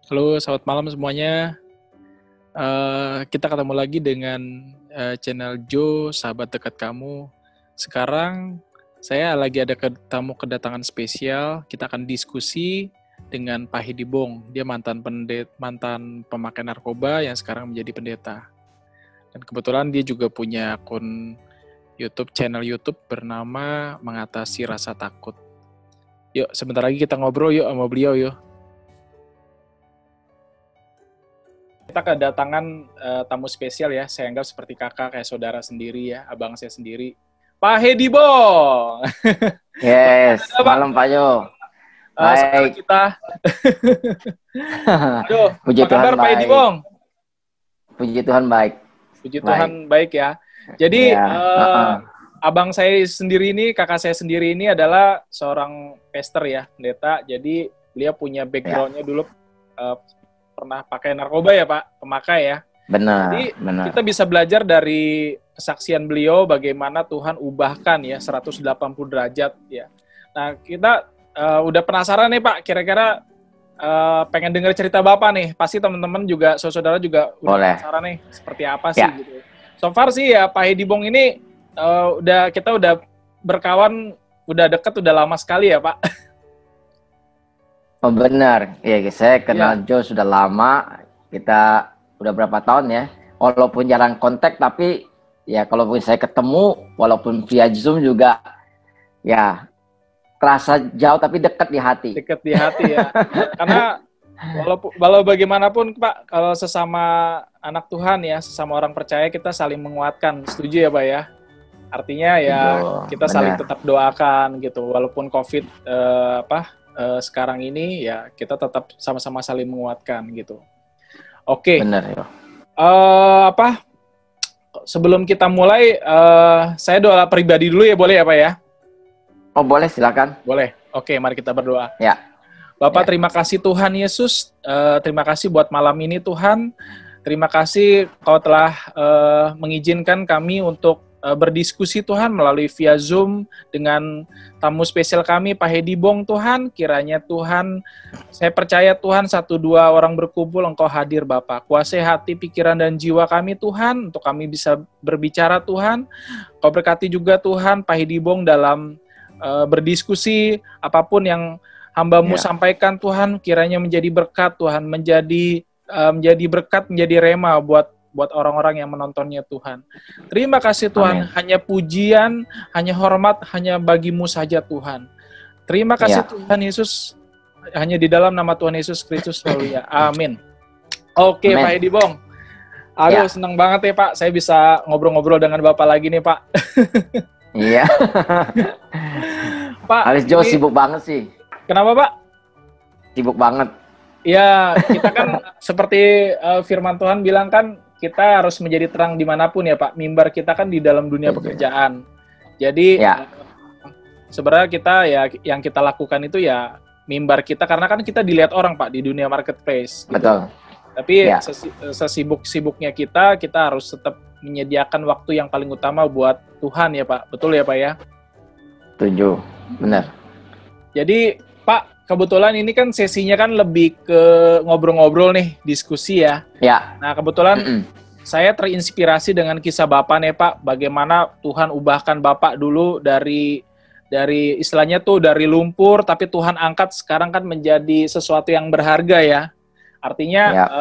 Halo, selamat malam semuanya. Kita ketemu lagi dengan channel Joe, sahabat dekat kamu. Sekarang saya lagi ada tamu kedatangan spesial. Kita akan diskusi dengan Pak Hidibong. Dia mantan pemakai narkoba yang sekarang menjadi pendeta. Dan kebetulan dia juga punya akun channel YouTube bernama Mengatasi Rasa Takut. Yuk, sebentar lagi kita ngobrol yuk sama beliau yuk. Kita kedatangan tamu spesial ya, saya anggap seperti kakak, kayak saudara sendiri ya, abang saya sendiri. Pak Hidibong. Yes, malam Pak Jo. Baik. Kita. Aduh, Puji apa kabar Tuhan Pak Hidibong? Puji Tuhan baik. Puji Tuhan baik ya. Jadi ya. Abang saya sendiri ini, kakak saya sendiri ini adalah seorang pastor ya, pendeta. Jadi beliau punya background-nya dulu pernah pakai narkoba ya Pak, pemakai ya. Benar. Jadi benar. kita bisa belajar dari kesaksian beliau bagaimana Tuhan ubahkan ya 180 derajat ya. Nah kita udah penasaran nih Pak, kira-kira pengen dengar cerita Bapak nih. Pasti teman-teman juga, saudara juga udah penasaran nih seperti apa sih gitu. So far sih ya Pak Hidibong ini kita udah berkawan, udah deket, udah lama sekali ya Pak. Oh benar, ya saya kenal Joe sudah lama. Kita udah berapa tahun ya. Walaupun jarang kontak, tapi ya kalaupun saya ketemu, walaupun via Zoom juga, ya kerasa jauh tapi dekat di hati. Dekat di hati ya. Karena walau bagaimanapun Pak, kalau sesama anak Tuhan ya, sesama orang percaya kita saling menguatkan. Setuju ya Pak ya? Artinya ya kita saling tetap doakan gitu. Walaupun COVID sekarang ini ya kita tetap sama-sama saling menguatkan gitu. Oke. Benar ya. Sebelum kita mulai, saya doa pribadi dulu ya, boleh ya Pak ya? Oh boleh, silakan. Boleh. Oke, mari kita berdoa. Ya. Bapak, terima kasih Tuhan Yesus. Terima kasih buat malam ini Tuhan. Terima kasih Kau telah mengizinkan kami untuk berdiskusi Tuhan melalui via Zoom dengan tamu spesial kami Pak Hidibong Tuhan. Kiranya Tuhan, saya percaya Tuhan 1-2 orang berkumpul Engkau hadir Bapak. Kuasai hati, pikiran dan jiwa kami Tuhan untuk kami bisa berbicara Tuhan. Kau berkati juga Tuhan Pak Hidibong dalam berdiskusi apapun yang hamba-Mu sampaikan Tuhan, kiranya menjadi berkat Tuhan, menjadi berkat, menjadi rema buat orang-orang yang menontonnya Tuhan. Terima kasih Tuhan. Amin. Hanya pujian, hanya hormat, hanya bagi-Mu saja Tuhan. Terima kasih Tuhan Yesus. Hanya di dalam nama Tuhan Yesus Kristus selalu ya. Amin. Oke Pak Hidibong. Aduh senang banget ya Pak. Saya bisa ngobrol-ngobrol dengan Bapak lagi nih Pak. Iya. Pak. Alis Joe sibuk banget sih. Kenapa Pak? Sibuk banget. Ya, kita kan seperti firman Tuhan bilang kan, kita harus menjadi terang dimanapun ya Pak. Mimbar kita kan di dalam dunia pekerjaan. Jadi sebenarnya kita ya yang kita lakukan itu ya mimbar kita, karena kan kita dilihat orang Pak di dunia marketplace. Gitu. Betul. Tapi sesibuk-sibuknya kita harus tetap menyediakan waktu yang paling utama buat Tuhan ya Pak. Betul ya Pak ya? Setuju, benar. Jadi Pak, kebetulan ini kan sesinya kan lebih ke ngobrol-ngobrol nih, diskusi ya. Ya. Nah, kebetulan saya terinspirasi dengan kisah Bapak nih, Pak. Bagaimana Tuhan ubahkan Bapak dulu dari istilahnya tuh dari lumpur, tapi Tuhan angkat sekarang kan menjadi sesuatu yang berharga ya. Artinya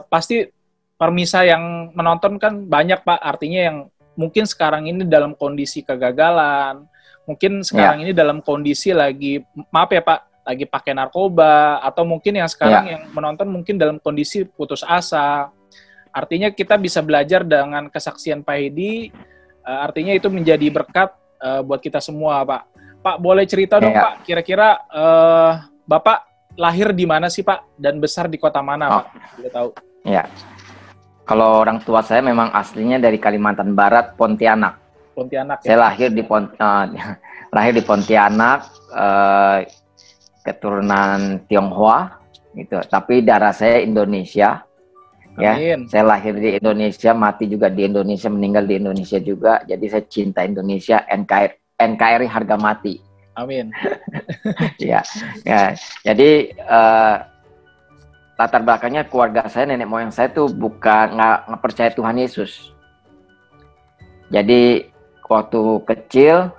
pasti permisa yang menonton kan banyak, Pak. Artinya yang mungkin sekarang ini dalam kondisi kegagalan, mungkin sekarang ini dalam kondisi lagi, maaf ya Pak, lagi pakai narkoba, atau mungkin yang sekarang yang menonton mungkin dalam kondisi putus asa. Artinya kita bisa belajar dengan kesaksian Pak Hedi, artinya itu menjadi berkat buat kita semua, Pak. Pak, boleh cerita dong, Pak, kira-kira Bapak lahir di mana sih, Pak? Dan besar di kota mana, Pak? Boleh tahu. Ya. Kalau orang tua saya memang aslinya dari Kalimantan Barat, Pontianak. Pontianak ya? Saya lahir di Pontianak, keturunan Tionghoa gitu, tapi darah saya Indonesia. Amin. Ya, saya lahir di Indonesia, mati juga di Indonesia, meninggal di Indonesia juga. Jadi saya cinta Indonesia, NKRI harga mati. Amin. ya. Jadi latar belakangnya keluarga saya, nenek moyang saya tuh nggak percaya Tuhan Yesus. Jadi waktu kecil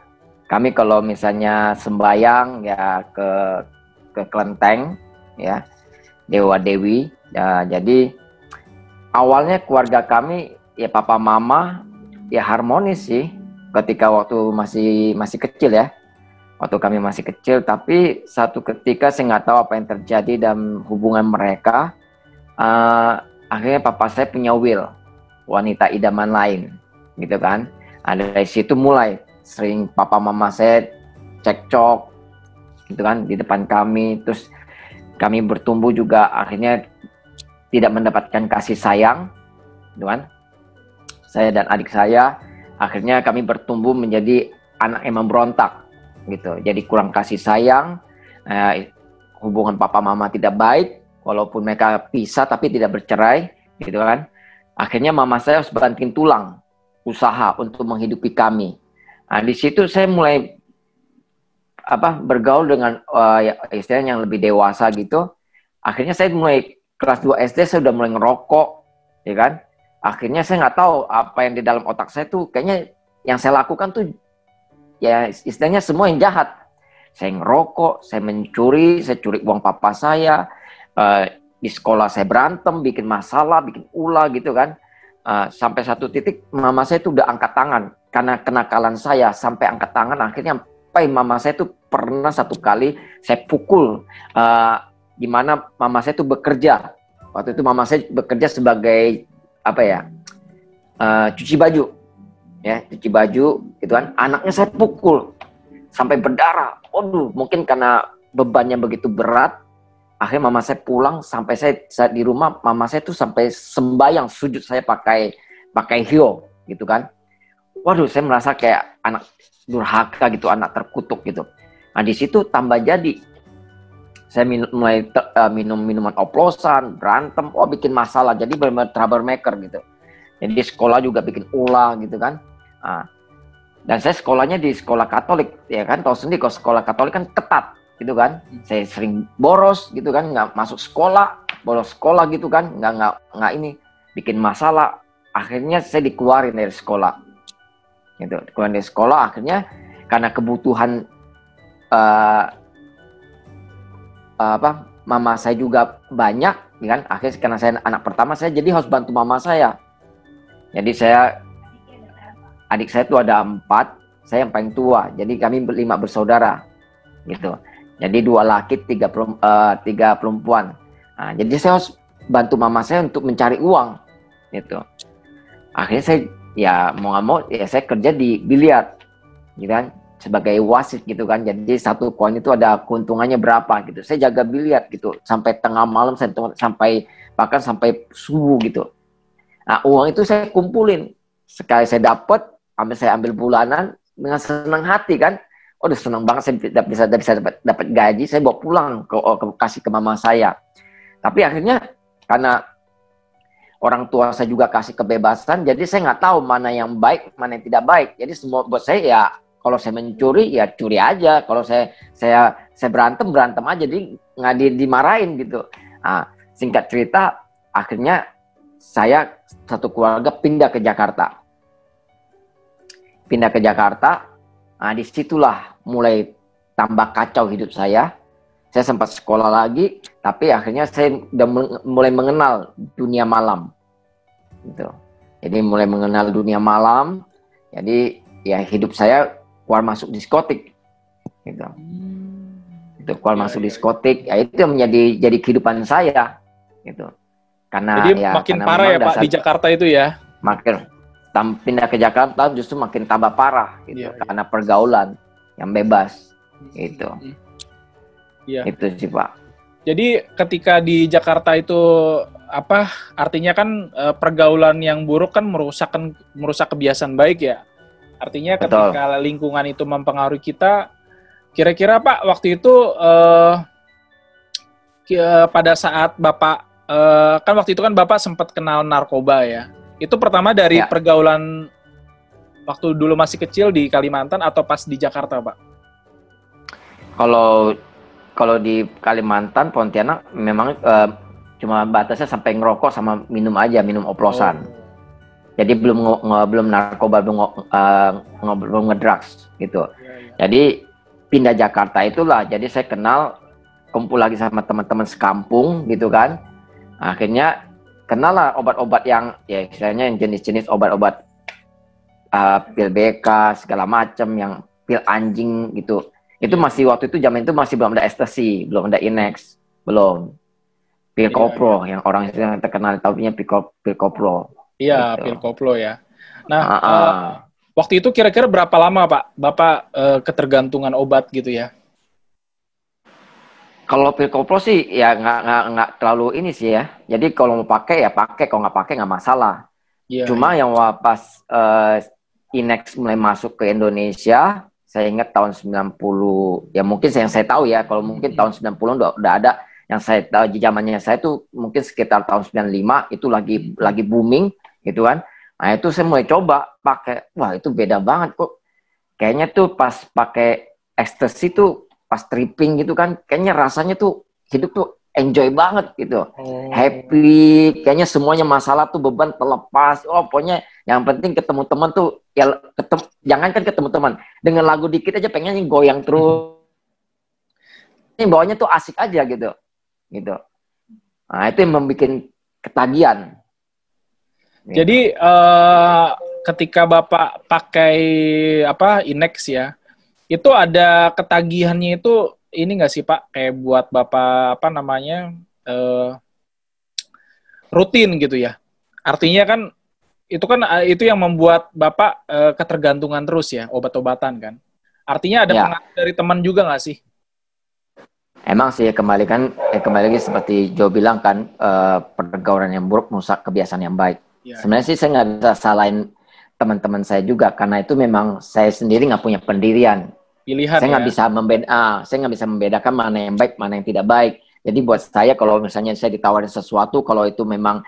kami kalau misalnya sembahyang ya ke kelenteng ya, dewa dewi ya, jadi awalnya keluarga kami ya papa mama ya harmonis sih ketika waktu masih kecil ya, waktu kami masih kecil. Tapi satu ketika saya nggak tahu apa yang terjadi dalam hubungan mereka. Akhirnya papa saya punya Will, wanita idaman lain gitu kan. Dari situ mulai sering papa mama saya cekcok gitu kan di depan kami. Terus kami bertumbuh juga akhirnya tidak mendapatkan kasih sayang gitu kan. Saya dan adik saya akhirnya kami bertumbuh menjadi anak yang memberontak gitu. Jadi kurang kasih sayang, hubungan papa mama tidak baik, walaupun mereka pisah tapi tidak bercerai gitu kan. Akhirnya mama saya harus banting tulang usaha untuk menghidupi kami. Nah, di situ saya mulai bergaul dengan istilahnya yang lebih dewasa gitu. Akhirnya saya mulai kelas 2 SD saya udah mulai ngerokok, ya kan. Akhirnya saya nggak tahu apa yang di dalam otak saya tuh, kayaknya yang saya lakukan tuh ya istilahnya semua yang jahat. Saya ngerokok, saya mencuri, saya curi uang papa saya. Di sekolah saya berantem, bikin masalah, bikin ulah gitu kan. Sampai satu titik mama saya tuh udah angkat tangan karena kenakalan saya, sampai angkat tangan. Akhirnya sampai mama saya tuh pernah satu kali saya pukul, di mana mama saya tuh bekerja. Waktu itu mama saya bekerja sebagai cuci baju, ya cuci baju gitu kan. Anaknya saya pukul sampai berdarah. Waduh, mungkin karena bebannya begitu berat. Akhirnya mama saya pulang, sampai saya di rumah, mama saya tuh sampai sembahyang sujud saya pakai hio gitu kan. Waduh, saya merasa kayak anak durhaka gitu, anak terkutuk gitu. Nah di situ tambah jadi saya mulai minum minuman oplosan, berantem, bikin masalah, jadi benar-benar troublemaker gitu. Jadi sekolah juga bikin ulah gitu kan. Dan saya sekolahnya di sekolah Katolik, ya kan, tahu sendiri kalau sekolah Katolik kan ketat gitu kan. Saya sering boros gitu kan, nggak masuk sekolah, bolos sekolah gitu kan, nggak ini, bikin masalah. Akhirnya saya dikeluarin dari sekolah gitu. Dikeluarin dari sekolah akhirnya karena kebutuhan mama saya juga banyak ya kan. Akhirnya karena saya anak pertama, saya jadi harus bantu mama saya. Jadi adik saya tuh ada 4, saya yang paling tua, jadi kami 5 bersaudara gitu. Jadi 2 laki, 3 perempuan. Nah, jadi saya harus bantu mama saya untuk mencari uang gitu. Akhirnya saya ya mau nggak mau ya saya kerja di biliar gitu kan, sebagai wasit gitu kan. Jadi 1 koin itu ada keuntungannya berapa gitu. Saya jaga biliar gitu sampai tengah malam, bahkan sampai subuh gitu. Nah, uang itu saya kumpulin. Sekali saya dapat, saya ambil bulanan dengan senang hati kan. Udah senang banget saya bisa dapat gaji, saya bawa pulang kasih ke mama saya. Tapi akhirnya karena orang tua saya juga kasih kebebasan, jadi saya nggak tahu mana yang baik, mana yang tidak baik. Jadi semua buat saya ya, kalau saya mencuri ya curi aja, kalau saya berantem aja, jadi nggak dimarahin gitu. Nah, singkat cerita, akhirnya saya satu keluarga pindah ke Jakarta. Nah, disitulah mulai tambah kacau hidup saya. Saya sempat sekolah lagi, tapi akhirnya saya udah mulai mengenal dunia malam. Gitu. Jadi mulai mengenal dunia malam. Jadi ya hidup saya keluar masuk diskotik. Gitu. Itu keluar masuk diskotik. Ya itu yang jadi kehidupan saya. Gitu. Karena jadi makin parah ya Pak di Jakarta itu ya. Makin pindah ke Jakarta justru makin tambah parah gitu, karena pergaulan yang bebas gitu. Iya. Itu sih Pak. Jadi ketika di Jakarta itu artinya kan pergaulan yang buruk kan merusak kebiasaan baik ya. Artinya ketika lingkungan itu mempengaruhi kita, kira-kira Pak waktu itu pada saat Bapak kan waktu itu kan Bapak sempat kenal narkoba ya. Itu pertama dari pergaulan waktu dulu masih kecil di Kalimantan atau pas di Jakarta, Pak? Kalau di Kalimantan, Pontianak memang cuma batasnya sampai ngerokok sama minum aja, minum oplosan. Jadi belum narkoba, belum ngedrugs gitu. Jadi pindah Jakarta itulah, jadi saya kenal, kumpul lagi sama teman-teman sekampung gitu kan. Akhirnya kenal lah obat-obat yang ya istilahnya yang jenis-jenis obat-obat pil BK segala macam, yang pil anjing gitu. Itu masih waktu itu zaman itu masih belum ada ekstasi, belum ada Inex, belum. Pil koplo yang orang yang terkenal tahunya pil koplo. Iya, gitu. pil koplo ya. Nah, waktu itu kira-kira berapa lama Pak Bapak ketergantungan obat gitu ya? Kalau pil koplo sih ya nggak terlalu ini sih ya. Jadi kalau mau pakai ya pakai, kalau nggak pakai nggak masalah. Cuma yang pas Inex mulai masuk ke Indonesia, saya ingat tahun 90, ya mungkin yang saya tahu ya, kalau mungkin tahun 90 udah ada, yang saya tahu di zamannya saya tuh mungkin sekitar tahun 95 itu lagi booming gitu kan. Nah itu saya mulai coba pakai, wah itu beda banget kok. Kayaknya tuh pas pakai ekstasi tuh, pas tripping gitu kan, kayaknya rasanya tuh hidup tuh enjoy banget gitu. Happy, kayaknya semuanya masalah tuh beban terlepas. Oh pokoknya yang penting ketemu teman tuh, ya jangankan ketemu teman, dengan lagu dikit aja pengen goyang terus. Ini bawahnya tuh asik aja gitu. Nah itu yang membuat ketagihan. Jadi ketika Bapak pakai Inex ya, itu ada ketagihannya itu ini nggak sih Pak, kayak buat Bapak rutin gitu ya? Artinya kan itu yang membuat Bapak ketergantungan terus ya, obat-obatan kan? Artinya ada pengaruh dari teman juga nggak sih? Emang sih kembali lagi seperti Joe bilang kan, pergaulan yang buruk merusak kebiasaan yang baik. Sebenarnya sih saya nggak bisa salahin teman-teman saya juga, karena itu memang saya sendiri nggak punya pendirian. Pilihan, saya nggak bisa membedakan mana yang baik, mana yang tidak baik. Jadi buat saya kalau misalnya saya ditawarin sesuatu, kalau itu memang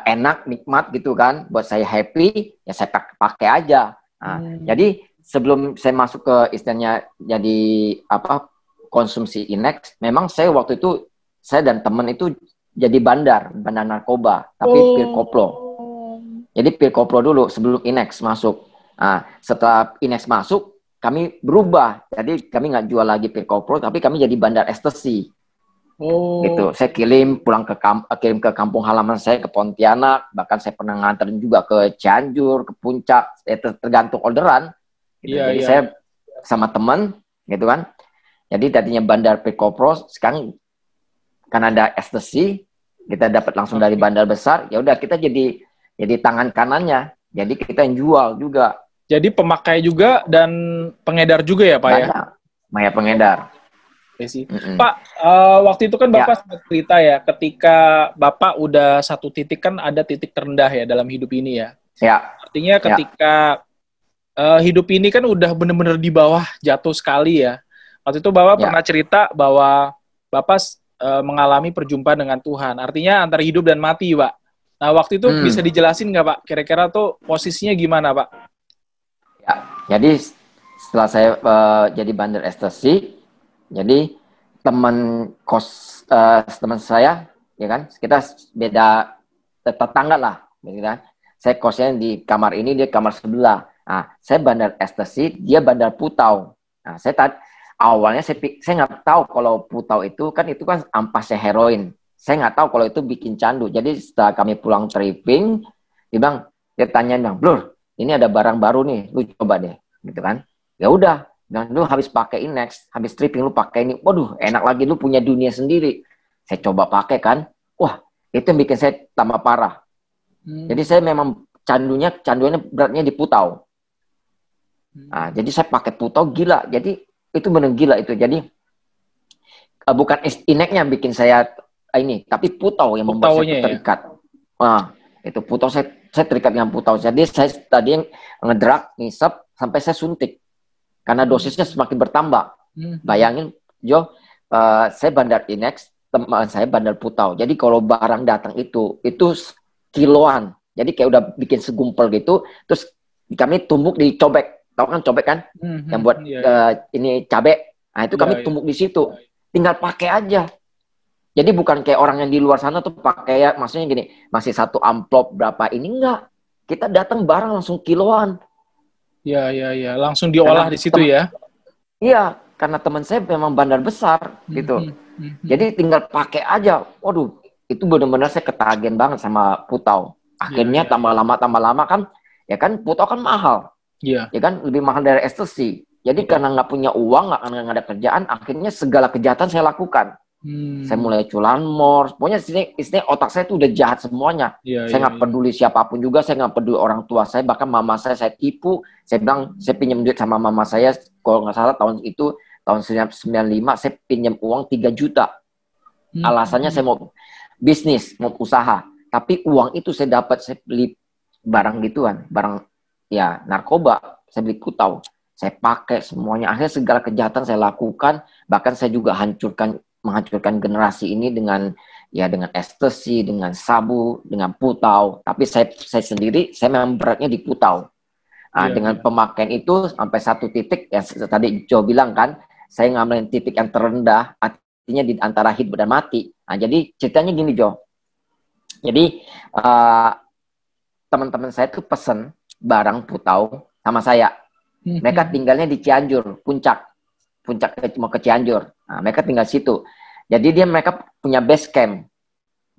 enak, nikmat gitu kan, buat saya happy, ya saya pakai aja. Jadi sebelum saya masuk ke istilahnya jadi konsumsi Inex, memang saya waktu itu, saya dan teman itu jadi bandar narkoba, tapi pil koplo. Jadi pil koplo dulu sebelum Inex masuk. Nah, setelah Inex masuk, kami berubah. Jadi kami nggak jual lagi pil koplo, tapi kami jadi bandar ekstasi. Gitu. Saya kirim ke kampung halaman saya, ke Pontianak, bahkan saya pernah nganterin juga ke Cianjur, ke Puncak, tergantung orderan. Gitu. Jadi saya sama teman, gitu kan. Jadi tadinya bandar pil koplo, sekarang karena ada ekstasi, kita dapat langsung dari bandar besar, ya udah kita jadi tangan kanannya. Jadi kita yang jual juga. Jadi pemakai juga dan pengedar juga ya Pak ya? Banyak pengedar. Pak, waktu itu kan Bapak sempat cerita ya, ketika Bapak udah satu titik, kan ada titik terendah ya dalam hidup ini ya. Artinya ketika hidup ini kan udah bener-bener di bawah, jatuh sekali ya. Waktu itu Bapak pernah cerita bahwa Bapak mengalami perjumpaan dengan Tuhan. Artinya antara hidup dan mati, Pak. Nah, waktu itu bisa dijelasin nggak, Pak? Kira-kira tuh posisinya gimana, Pak? Ya, jadi setelah saya jadi bandar ekstasi, jadi teman saya, ya kan, kita beda tetangga lah, gitu kan. Saya kosnya di kamar ini, dia kamar sebelah. Nah, saya bandar ekstasi, dia bandar putau. Nah, awalnya saya nggak tahu kalau putau itu kan ampasnya heroin. Saya nggak tahu kalau itu bikin candu. Jadi setelah kami pulang tripping, dia tanyain, Bang, Blur, ini ada barang baru nih, lu coba deh, gitu kan. Ya udah, dan lu habis pakai Inex, habis tripping lu pakai ini, waduh, enak lagi, lu punya dunia sendiri. Saya coba pakai kan, wah, itu yang bikin saya tambah parah. Jadi saya memang candunya beratnya di putau. Nah, jadi saya pakai putau gila. Jadi itu benar gila itu. Jadi bukan Inex-nya bikin saya ini, tapi putau yang membuat saya terikat. Nah, itu putau saya terikat dengan putau. Jadi saya tadi ngedrak, ngisep sampai saya suntik. Karena dosisnya semakin bertambah. Bayangin, Jo, saya bandar Inex, teman saya bandar putau. Jadi kalau barang datang itu kiloan. Jadi kayak udah bikin segumpal gitu. Terus kami tumbuk di cobek. Tahu kan cobek kan? Yang buat ini cabai. Nah itu kami tumbuk di situ. Tinggal pakai aja. Jadi bukan kayak orang yang di luar sana tuh pakai ya, maksudnya gini, masih satu amplop berapa ini, enggak. Kita datang barang langsung kiloan. Ya, ya, ya. Langsung diolah di situ ya. Iya, karena teman saya memang bandar besar gitu. Jadi tinggal pakai aja. Waduh, itu benar-benar saya ketagihan banget sama Putau. Akhirnya tambah lama kan, ya kan Putau kan mahal. Iya. Ya kan lebih mahal dari ekstasi. Jadi karena nggak punya uang, nggak ada kerjaan, akhirnya segala kejahatan saya lakukan. Saya mulai curanmor. Pokoknya istilah otak saya tuh udah jahat semuanya. Saya nggak peduli siapapun juga, saya nggak peduli orang tua saya, bahkan mama saya tipu. Saya bilang, saya pinjam duit sama mama saya, kalau nggak salah tahun itu, tahun 95, saya pinjam uang 3 juta. Alasannya saya mau bisnis, mau usaha. Tapi uang itu saya dapat, saya beli barang gituan, barang ya narkoba, saya beli Kutau. Saya pakai semuanya. Akhirnya segala kejahatan saya lakukan, bahkan saya juga menghancurkan generasi ini dengan ekstasi, dengan sabu, dengan Putau. Tapi saya sendiri, saya memang beratnya di Putau. Dengan pemakaian itu sampai satu titik, yang tadi Joe bilang kan, saya ngambilin titik yang terendah, artinya di antara hidup dan mati. Nah, jadi ceritanya gini, Joe. Jadi teman-teman saya tuh pesen barang Putau sama saya. Mereka tinggalnya di Cianjur, puncak mau ke Cianjur. Nah, mereka tinggal situ. Jadi mereka punya base camp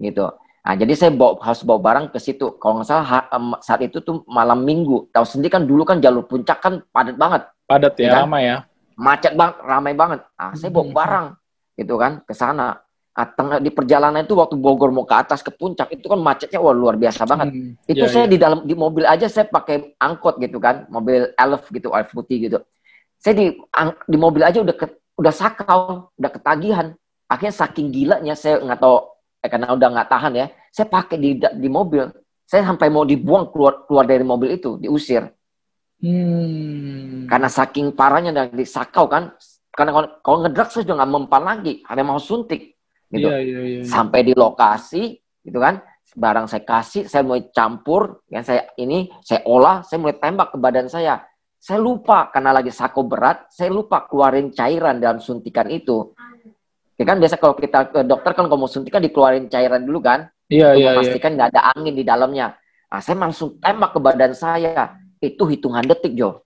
gitu. Nah, jadi saya harus bawa barang ke situ. Kalau nggak salah saat itu tuh malam Minggu. Tahu sendiri kan dulu kan jalur puncak kan padat banget. Padat ya, kan? ramai ya. Macet banget, ramai banget. Nah, saya bawa barang gitu kan ke sana. Nah, di perjalanan itu waktu Bogor mau ke atas ke puncak itu kan macetnya luar biasa banget. Itu saya di mobil aja saya pakai angkot gitu kan, mobil Elf gitu, Elf putih gitu. Saya di mobil aja udah sakau, udah ketagihan. Akhirnya saking gilanya saya nggak tahu karena udah nggak tahan ya, saya pakai di mobil. Saya sampai mau dibuang keluar dari mobil itu, diusir. Karena saking parahnya dan disakau kan. Karena kalau ngedrug saya sudah nggak mempan lagi, hanya mau suntik. Gitu. Sampai di lokasi gitu kan, barang saya kasih, saya mau campur, yang saya olah, saya mulai tembak ke badan saya. Saya lupa karena lagi sako berat, saya lupa keluarin cairan dalam suntikan itu. Ya kan biasa kalau kita ke dokter kan kalau mau suntikan dikeluarin cairan dulu kan, untuk memastikan nggak ada angin di dalamnya. Nah, saya langsung tembak ke badan saya. Itu hitungan detik, Jo.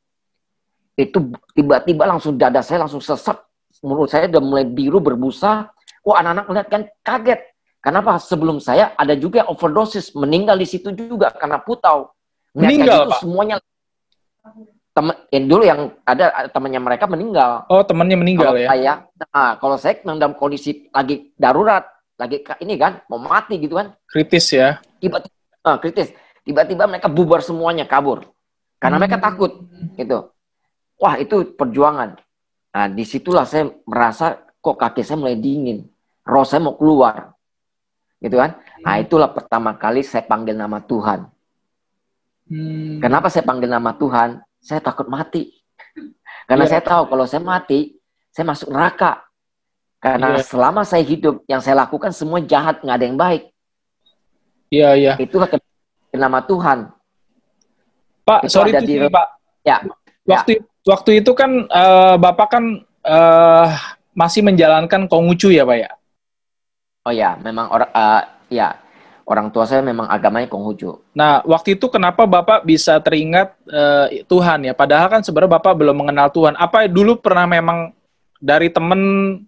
Itu tiba-tiba langsung dada saya langsung sesak, mulut saya udah mulai biru berbusa. Anak-anak melihat kan kaget. Kenapa? Sebelum saya ada juga yang overdosis, meninggal di situ juga karena Putau. Meninggal, Pak? Semuanya dulu yang ada temannya mereka meninggal. Oh, temannya meninggal ya? Kalau saya dalam kondisi lagi darurat, lagi ini kan mau mati gitu kan. Kritis ya? Kritis. Tiba-tiba mereka bubar semuanya, kabur. Karena mereka takut gitu. Wah, itu perjuangan. Nah, disitulah saya merasa kok kaki saya mulai dingin. Roh saya mau keluar. Gitu kan? Nah, itulah pertama kali saya panggil nama Tuhan. Kenapa saya panggil nama Tuhan? Saya takut mati. Karena saya tahu kalau saya mati, saya masuk neraka. Karena selama saya hidup, yang saya lakukan semua jahat, nggak ada yang baik. Iya. Itulah nama Tuhan. Pak, itu sorry itu Pak. Ya. Waktu itu kan Bapak kan masih menjalankan Konghucu ya, Pak ya? Oh ya, memang orang tua saya memang agamanya Konghucu. Nah, waktu itu kenapa Bapak bisa teringat Tuhan ya? Padahal kan sebenarnya Bapak belum mengenal Tuhan. Apa dulu pernah memang dari temen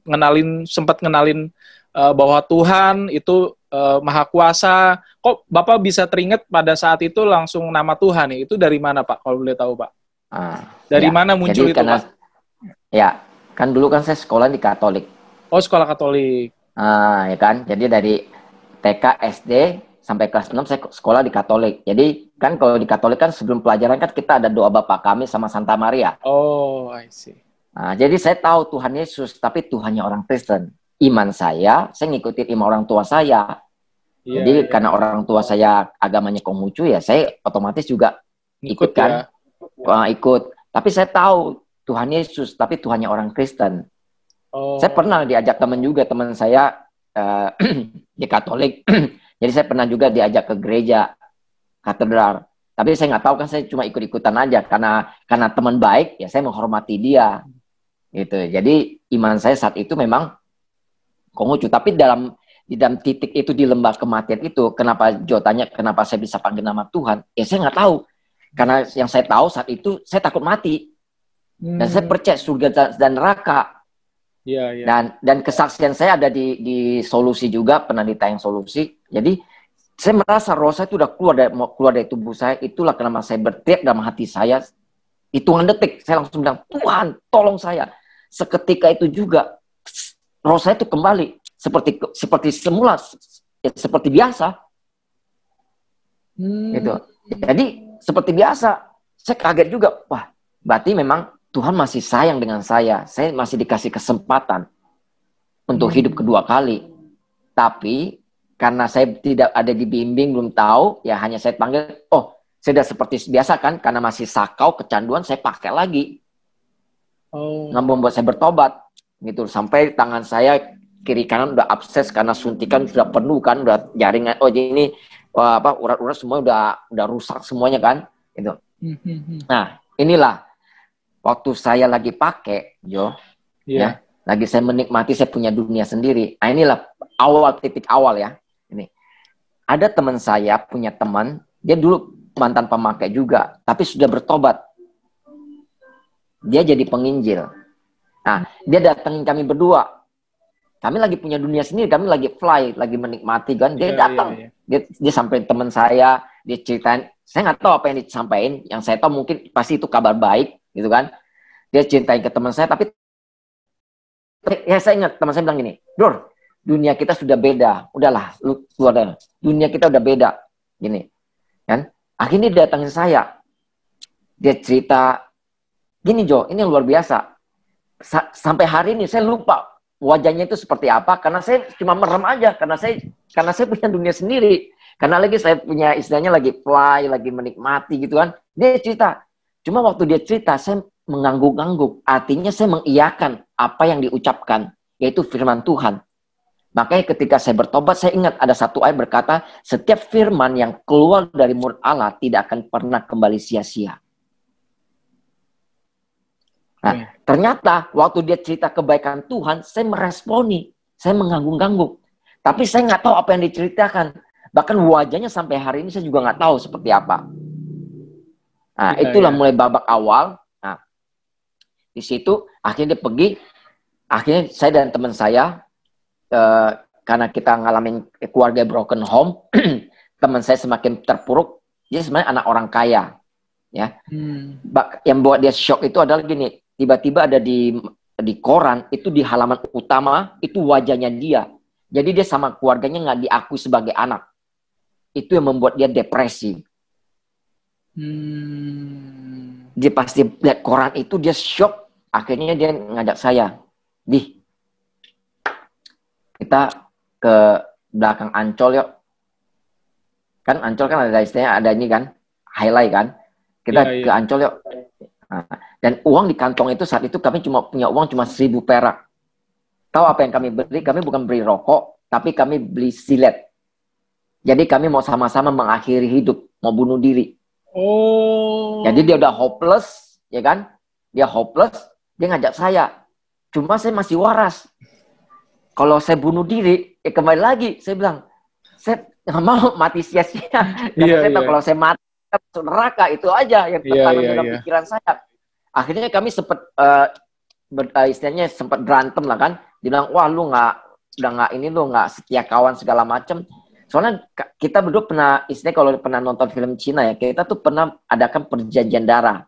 sempat ngenalin bahwa Tuhan itu Maha Kuasa? Kok Bapak bisa teringat pada saat itu langsung nama Tuhan ya? Itu dari mana, Pak? Kalau boleh tahu, Pak? Dari mana muncul itu, Pak? Ya, kan dulu kan saya sekolah di Katolik. Oh, sekolah Katolik. Ya kan, jadi dari TK, SD, sampai kelas 6 saya sekolah di Katolik. Jadi kan kalau di Katolik kan sebelum pelajaran kan kita ada doa Bapa Kami sama Santa Maria. Oh, I see. Nah, jadi saya tahu Tuhan Yesus, tapi Tuhannya orang Kristen. Iman saya ngikutin iman orang tua saya. Jadi karena orang tua saya agamanya Konghucu ya, saya otomatis juga ikut kan. Ikut. Tapi saya tahu Tuhan Yesus, tapi Tuhannya orang Kristen. Saya pernah diajak teman saya di Katolik. Jadi saya pernah juga diajak ke gereja katedral. Tapi saya nggak tahu kan, saya cuma ikut-ikutan aja karena teman baik ya, saya menghormati dia. Gitu. Jadi iman saya saat itu memang Konghucu. Tapi dalam di dalam titik itu, di lembah kematian itu, kenapa Jo tanya kenapa saya bisa panggil nama Tuhan? Ya saya nggak tahu. Karena yang saya tahu saat itu saya takut mati. Dan saya percaya surga dan neraka. Dan kesaksian saya ada di Solusi juga, pernah ditayang Solusi. Jadi saya merasa roh saya itu udah keluar dari tubuh saya. Itulah kenapa saya berteriak dalam hati saya. Hitungan detik saya langsung bilang, Tuhan tolong saya. Seketika itu juga roh saya itu kembali seperti semula, seperti biasa. Gitu. Jadi seperti biasa. Saya kaget juga. Wah, berarti memang Tuhan masih sayang dengan saya. Saya masih dikasih kesempatan untuk hidup kedua kali. Tapi karena saya tidak ada dibimbing, belum tahu, ya hanya saya panggil, oh, saya sudah seperti biasa kan, karena masih sakau, kecanduan, saya pakai lagi. Nggak membuat saya bertobat. Gitu. Sampai tangan saya kiri kanan udah abses karena suntikan sudah penuh kan, udah jaringan. Oh, jadi ini urat-urat semua udah rusak semuanya kan, gitu. Nah, inilah waktu saya lagi pakai, Jo, ya, lagi saya menikmati, saya punya dunia sendiri. Nah, inilah titik awal ya. Ini ada teman saya, punya teman, dia dulu mantan pemakai juga, tapi sudah bertobat. Dia jadi penginjil. Nah, dia datangin kami berdua. Kami lagi punya dunia sendiri, kami lagi fly, lagi menikmati kan. Dia datang, dia sampein teman saya, dia ceritain. Saya nggak tahu apa yang disampaikan. Yang saya tahu mungkin pasti itu kabar baik, gitu kan. Dia ceritain ke teman saya, tapi ya saya ingat teman saya bilang gini, Dor, dunia kita sudah beda. Udahlah, lu keluar dari. Dunia kita udah beda, gini, kan. Akhirnya dia datangin saya. Dia cerita, gini Jo, ini yang luar biasa. Sampai hari ini saya lupa wajahnya itu seperti apa, karena saya cuma merem aja, karena saya punya dunia sendiri, karena lagi saya punya istilahnya lagi fly, lagi menikmati gitu kan. Dia cerita, cuma waktu dia cerita saya mengangguk-angguk, artinya saya mengiyakan apa yang diucapkan, yaitu firman Tuhan. Makanya ketika saya bertobat, saya ingat ada satu ayat berkata, setiap firman yang keluar dari mulut Allah tidak akan pernah kembali sia-sia. Nah, ternyata waktu dia cerita kebaikan Tuhan, saya meresponi, saya mengangguk-angguk. Tapi saya nggak tahu apa yang diceritakan. Bahkan wajahnya sampai hari ini saya juga nggak tahu seperti apa. Nah, itulah mulai babak awal. Nah, di situ akhirnya dia pergi. Akhirnya saya dan teman saya, karena kita ngalamin keluarga broken home, teman saya semakin terpuruk. Dia sebenarnya anak orang kaya. Ya, yang buat dia shock itu adalah gini. Tiba-tiba ada di koran, itu di halaman utama, itu wajahnya dia. Jadi dia sama keluarganya nggak diakui sebagai anak. Itu yang membuat dia depresi. Dia pasti lihat koran itu, dia shock. Akhirnya dia ngajak saya, Di, kita ke belakang Ancol yuk. Kan Ancol kan ada istilahnya, ada ini kan, highlight kan. Kita ke Ancol yuk. Nah, dan uang di kantong itu saat itu kami cuma punya uang cuma 1.000 perak. Tahu apa yang kami beli? Kami bukan beli rokok, tapi kami beli silet. Jadi kami mau sama-sama mengakhiri hidup, mau bunuh diri. Jadi dia udah hopeless, ya kan? Dia hopeless, dia ngajak saya. Cuma saya masih waras. Kalau saya bunuh diri, kembali lagi, saya bilang, saya nggak mau mati sia-sia. Saya tahu kalau saya mati masuk neraka, itu aja yang tertanam dalam pikiran saya. Akhirnya kami sempat istilahnya sempat berantem lah kan. Dia bilang, wah lu nggak setia kawan segala macam. Soalnya kita berdua pernah, istilahnya kalau pernah nonton film Cina ya, kita tuh pernah adakan perjanjian darah.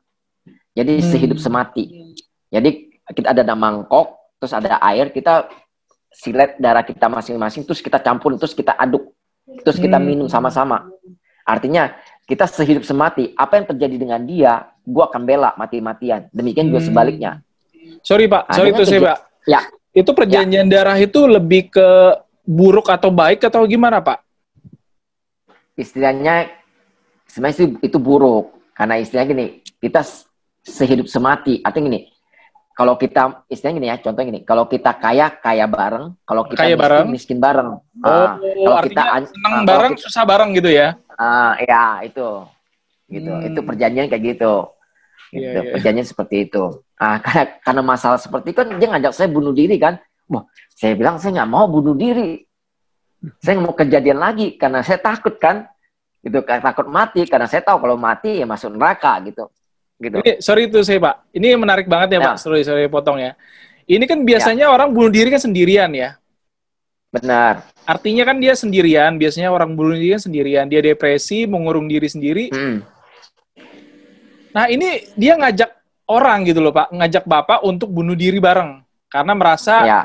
Jadi sehidup semati. Jadi kita ada mangkok, terus ada air, kita silet darah kita masing-masing, terus kita campur, terus kita aduk, terus kita minum sama-sama. Artinya kita sehidup semati. Apa yang terjadi dengan dia, gue akan bela mati-matian. Demikian juga sebaliknya. Sorry Pak, Pak. Ya. Itu perjanjian darah itu lebih ke buruk atau baik atau gimana Pak? Istilahnya sebenarnya itu buruk. Karena istilahnya gini, kita sehidup semati. Artinya gini, kalau kita, istilahnya gini ya, contohnya gini, kalau kita kaya bareng, kalau kita miskin bareng. Kalau kita senang bareng, susah bareng gitu ya? Ya, itu. Gitu. Itu perjanjian kayak gitu. Gitu. Perjanjian seperti itu. Karena masalah seperti itu kan, dia ngajak saya bunuh diri kan. Wah, saya bilang saya nggak mau bunuh diri. Saya nggak mau kejadian lagi karena saya takut kan, gitu, takut mati karena saya tahu kalau mati ya masuk neraka gitu. Ini, sorry itu saya Pak, ini menarik banget ya, Ya. Pak, sorry potong ya. Ini kan Ya. biasanya orang bunuh diri kan sendirian ya. Benar. Artinya kan dia sendirian, biasanya orang bunuh diri kan sendirian, dia depresi, mengurung diri sendiri. Nah ini dia ngajak orang gitu loh Pak, ngajak Bapak untuk bunuh diri bareng. Karena merasa, Ya.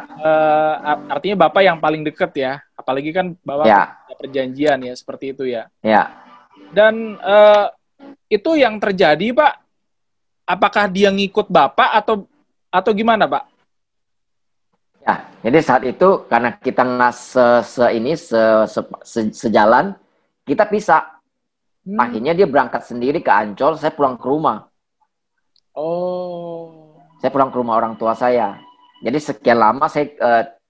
artinya Bapak yang paling deket ya, apalagi kan Bapak ada perjanjian ya, seperti itu ya. Ya. Dan itu yang terjadi Pak, apakah dia ngikut Bapak atau gimana Pak? Ya, jadi saat itu karena kita nggak sejalan, kita pisah. Akhirnya dia berangkat sendiri ke Ancol, saya pulang ke rumah. Oh. Saya pulang ke rumah orang tua saya. Jadi sekian lama saya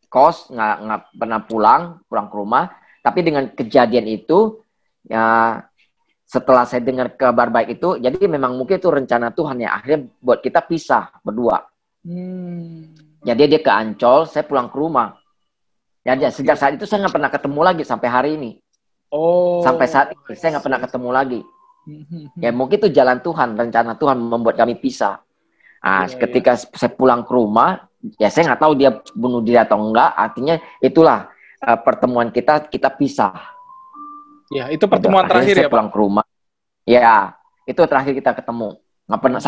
kos, nggak pernah pulang ke rumah. Tapi dengan kejadian itu, ya setelah saya dengar kabar baik itu, jadi memang mungkin itu rencana Tuhan ya. Akhirnya buat kita pisah berdua. Jadi dia ke Ancol, saya pulang ke rumah. Jadi sejak saat itu saya nggak pernah ketemu lagi sampai hari ini. Sampai saat ini saya nggak pernah ketemu lagi. Ya mungkin itu jalan Tuhan, rencana Tuhan membuat kami pisah. Nah, ketika saya pulang ke rumah, ya saya nggak tahu dia bunuh diri atau enggak. Artinya itulah pertemuan kita pisah. Ya, itu pertemuan terakhir ya, Pak? Pulang ke rumah. Ya, itu terakhir kita ketemu. Nggak pernah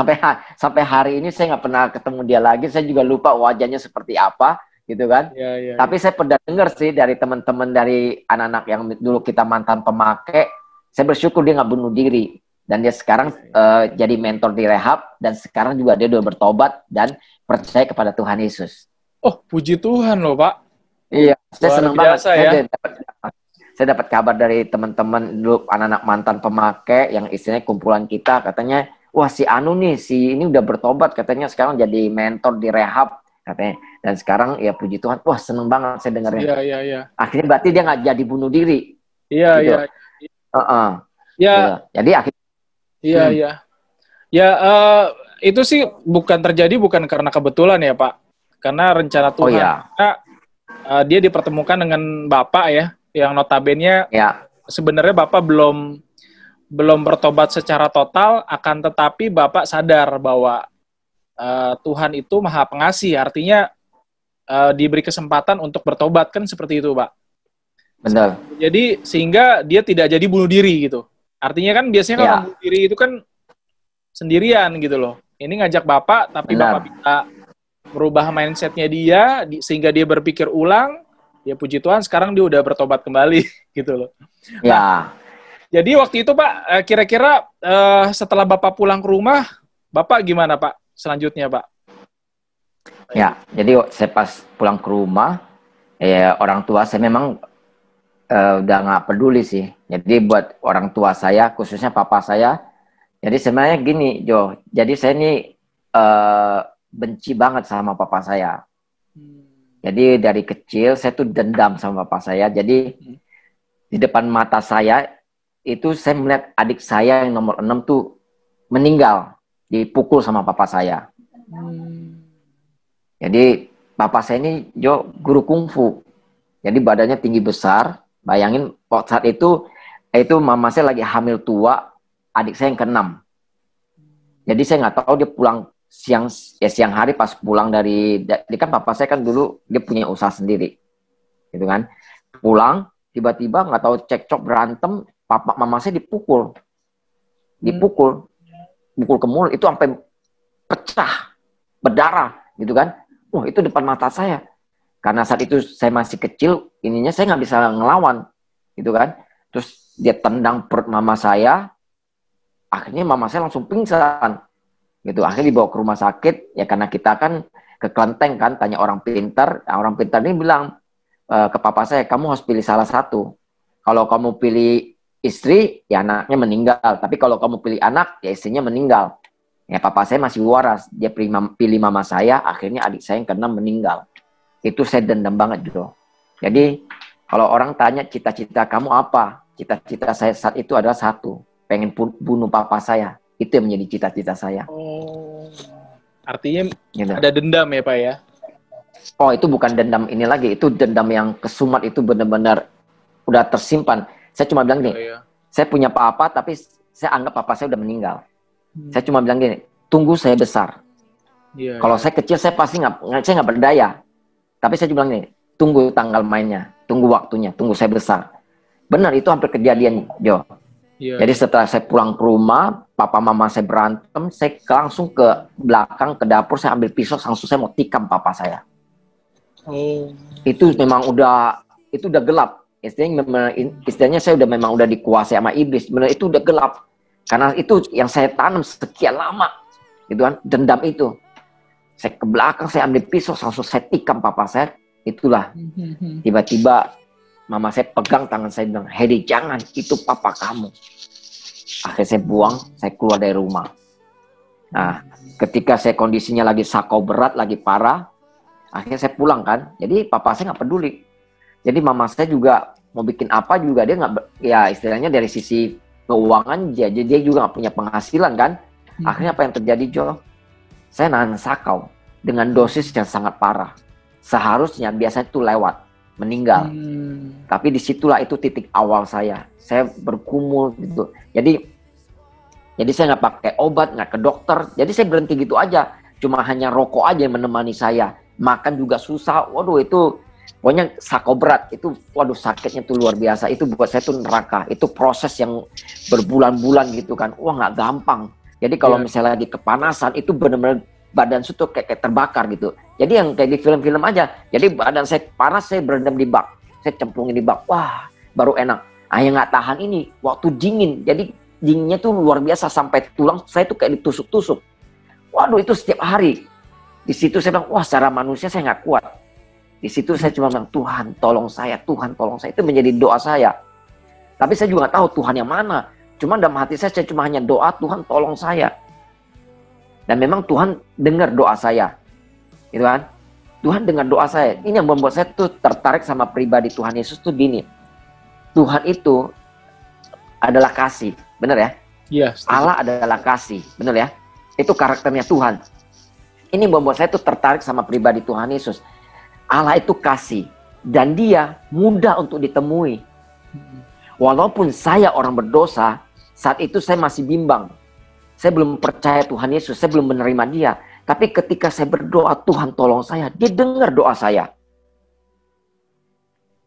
sampai hari ini saya nggak pernah ketemu dia lagi. Saya juga lupa wajahnya seperti apa, gitu kan? Tapi saya pernah dengar sih dari teman-teman dari anak-anak yang dulu kita mantan pemakai. Saya bersyukur dia nggak bunuh diri. Dan dia sekarang jadi mentor di rehab, dan sekarang juga dia udah bertobat dan percaya kepada Tuhan Yesus. Oh, puji Tuhan loh, Pak. Iya, saya senang banget. Ya? Saya dapat kabar dari teman-teman dulu anak-anak mantan pemakai yang istilahnya kumpulan kita, katanya, wah si Anu nih, si ini udah bertobat, katanya sekarang jadi mentor di rehab, katanya. Dan sekarang ya puji Tuhan, wah seneng banget saya dengarnya. Iya. Akhirnya berarti dia nggak jadi bunuh diri. Iya. Ya. Gitu. Jadi akhirnya. Iya. Ya, itu sih terjadi bukan karena kebetulan ya Pak, karena rencana Tuhan. Karena dia dipertemukan dengan Bapak ya, yang notabene sebenarnya Bapak belum bertobat secara total, akan tetapi Bapak sadar bahwa Tuhan itu Maha Pengasih, artinya diberi kesempatan untuk bertobat, kan seperti itu Pak. Benar. Jadi sehingga dia tidak jadi bunuh diri gitu. Artinya kan biasanya kalau bunuh diri itu kan sendirian gitu loh. Ini ngajak Bapak, tapi Bapak bisa merubah mindsetnya dia, sehingga dia berpikir ulang. Ya puji Tuhan sekarang dia udah bertobat kembali gitu loh. Nah, jadi waktu itu Pak, kira-kira setelah Bapak pulang ke rumah, Bapak gimana Pak selanjutnya Pak? Ya, jadi saya pas pulang ke rumah, ya orang tua saya memang udah nggak peduli sih. Jadi buat orang tua saya, khususnya papa saya, jadi sebenarnya gini Jo, jadi saya ini benci banget sama papa saya. Jadi dari kecil saya tuh dendam sama papa saya. Jadi di depan mata saya itu saya melihat adik saya yang nomor 6 tuh meninggal, dipukul sama papa saya. Jadi papa saya ini Jo guru kungfu. Jadi badannya tinggi besar. Bayangin saat itu mama saya lagi hamil tua, adik saya yang ke-6. Jadi saya nggak tahu dia pulang siang hari pas pulang dari kan papa saya kan dulu dia punya usaha sendiri, gitu kan. Pulang tiba-tiba nggak tahu cekcok berantem, mama saya dipukul ke mulut, itu sampai pecah berdarah, gitu kan. Wah itu depan mata saya. Karena saat itu saya masih kecil, ininya saya nggak bisa ngelawan, gitu kan. Terus dia tendang perut mama saya, akhirnya mama saya langsung pingsan, gitu. Akhirnya dibawa ke rumah sakit, ya karena kita kan ke kelenteng kan, tanya orang pintar ini bilang ke papa saya, kamu harus pilih salah satu. Kalau kamu pilih istri, ya anaknya meninggal. Tapi kalau kamu pilih anak, ya istrinya meninggal. Ya papa saya masih waras, dia pilih mama saya, akhirnya adik saya yang ke-6 meninggal. Itu saya dendam banget gitu. Jadi kalau orang tanya cita-cita kamu apa? Cita-cita saya saat itu adalah satu, pengen bunuh papa saya. Itu yang menjadi cita-cita saya. Oh, artinya gitu. Ada dendam ya Pak ya? Oh itu bukan dendam ini lagi, itu dendam yang kesumat, itu benar-benar udah tersimpan. Saya cuma bilang gini, Iya. saya punya papa tapi saya anggap papa saya udah meninggal. Saya cuma bilang gini, tunggu saya besar. Iya, Kalau iya. saya kecil saya pasti saya nggak berdaya. Tapi saya cuma bilang gini, tunggu tanggal mainnya, tunggu waktunya, tunggu saya besar. Benar, itu hampir kejadian, Jo. Iya, Jadi iya. setelah saya pulang ke rumah, papa mama saya berantem, saya langsung ke belakang, ke dapur, saya ambil pisau, langsung saya mau tikam papa saya. Oh. Itu memang itu udah gelap. Istilahnya saya memang udah dikuasai sama iblis. Benar, itu udah gelap. Karena itu yang saya tanam sekian lama. Gitu kan, dendam itu. Saya ke belakang, saya ambil pisau, langsung saya tikam papa saya. Itulah. Tiba-tiba mama saya pegang tangan saya bilang, Hedi jangan, itu papa kamu. Akhirnya saya buang, saya keluar dari rumah. Nah, ketika saya kondisinya lagi sakau berat, lagi parah, akhirnya saya pulang kan. Jadi papa saya nggak peduli. Jadi mama saya juga mau bikin apa juga dia nggak, ya istilahnya dari sisi keuangan dia juga nggak punya penghasilan kan. Akhirnya apa yang terjadi, Jo? Saya nahan sakau dengan dosis yang sangat parah. Seharusnya biasanya itu lewat, meninggal. Tapi disitulah itu titik awal saya. Saya bergumul gitu. Jadi saya nggak pakai obat, nggak ke dokter. Jadi saya berhenti gitu aja. Cuma hanya rokok aja yang menemani saya. Makan juga susah. Waduh, itu pokoknya sakau berat. Itu waduh sakitnya tuh luar biasa. Itu buat saya tuh neraka. Itu proses yang berbulan-bulan gitu kan. Wah, nggak gampang. Jadi kalau misalnya lagi kepanasan itu benar-benar badan saya tuh kayak terbakar gitu. Jadi yang kayak di film-film aja. Jadi badan saya panas, saya berendam di bak. Saya cemplungin di bak. Wah, baru enak. Yang nggak tahan ini waktu dingin. Jadi dinginnya tuh luar biasa sampai tulang saya tuh kayak ditusuk-tusuk. Waduh, itu setiap hari. Di situ saya bilang, wah secara manusia saya nggak kuat. Di situ saya cuma bilang, Tuhan tolong saya, Tuhan tolong saya. Itu menjadi doa saya. Tapi saya juga nggak tahu Tuhan yang mana. Cuma dalam hati saya cuma hanya doa, Tuhan tolong saya. Dan memang Tuhan dengar doa saya. Gitu kan? Tuhan dengar doa saya. Ini yang membuat saya tuh tertarik sama pribadi Tuhan Yesus tuh gini. Tuhan itu adalah kasih. Benar ya? Iya. Allah adalah kasih. Benar ya? Itu karakternya Tuhan. Ini membuat saya tuh tertarik sama pribadi Tuhan Yesus. Allah itu kasih. Dan dia mudah untuk ditemui. Walaupun saya orang berdosa, saat itu saya masih bimbang. Saya belum percaya Tuhan Yesus, saya belum menerima dia. Tapi ketika saya berdoa, Tuhan tolong saya, dia dengar doa saya.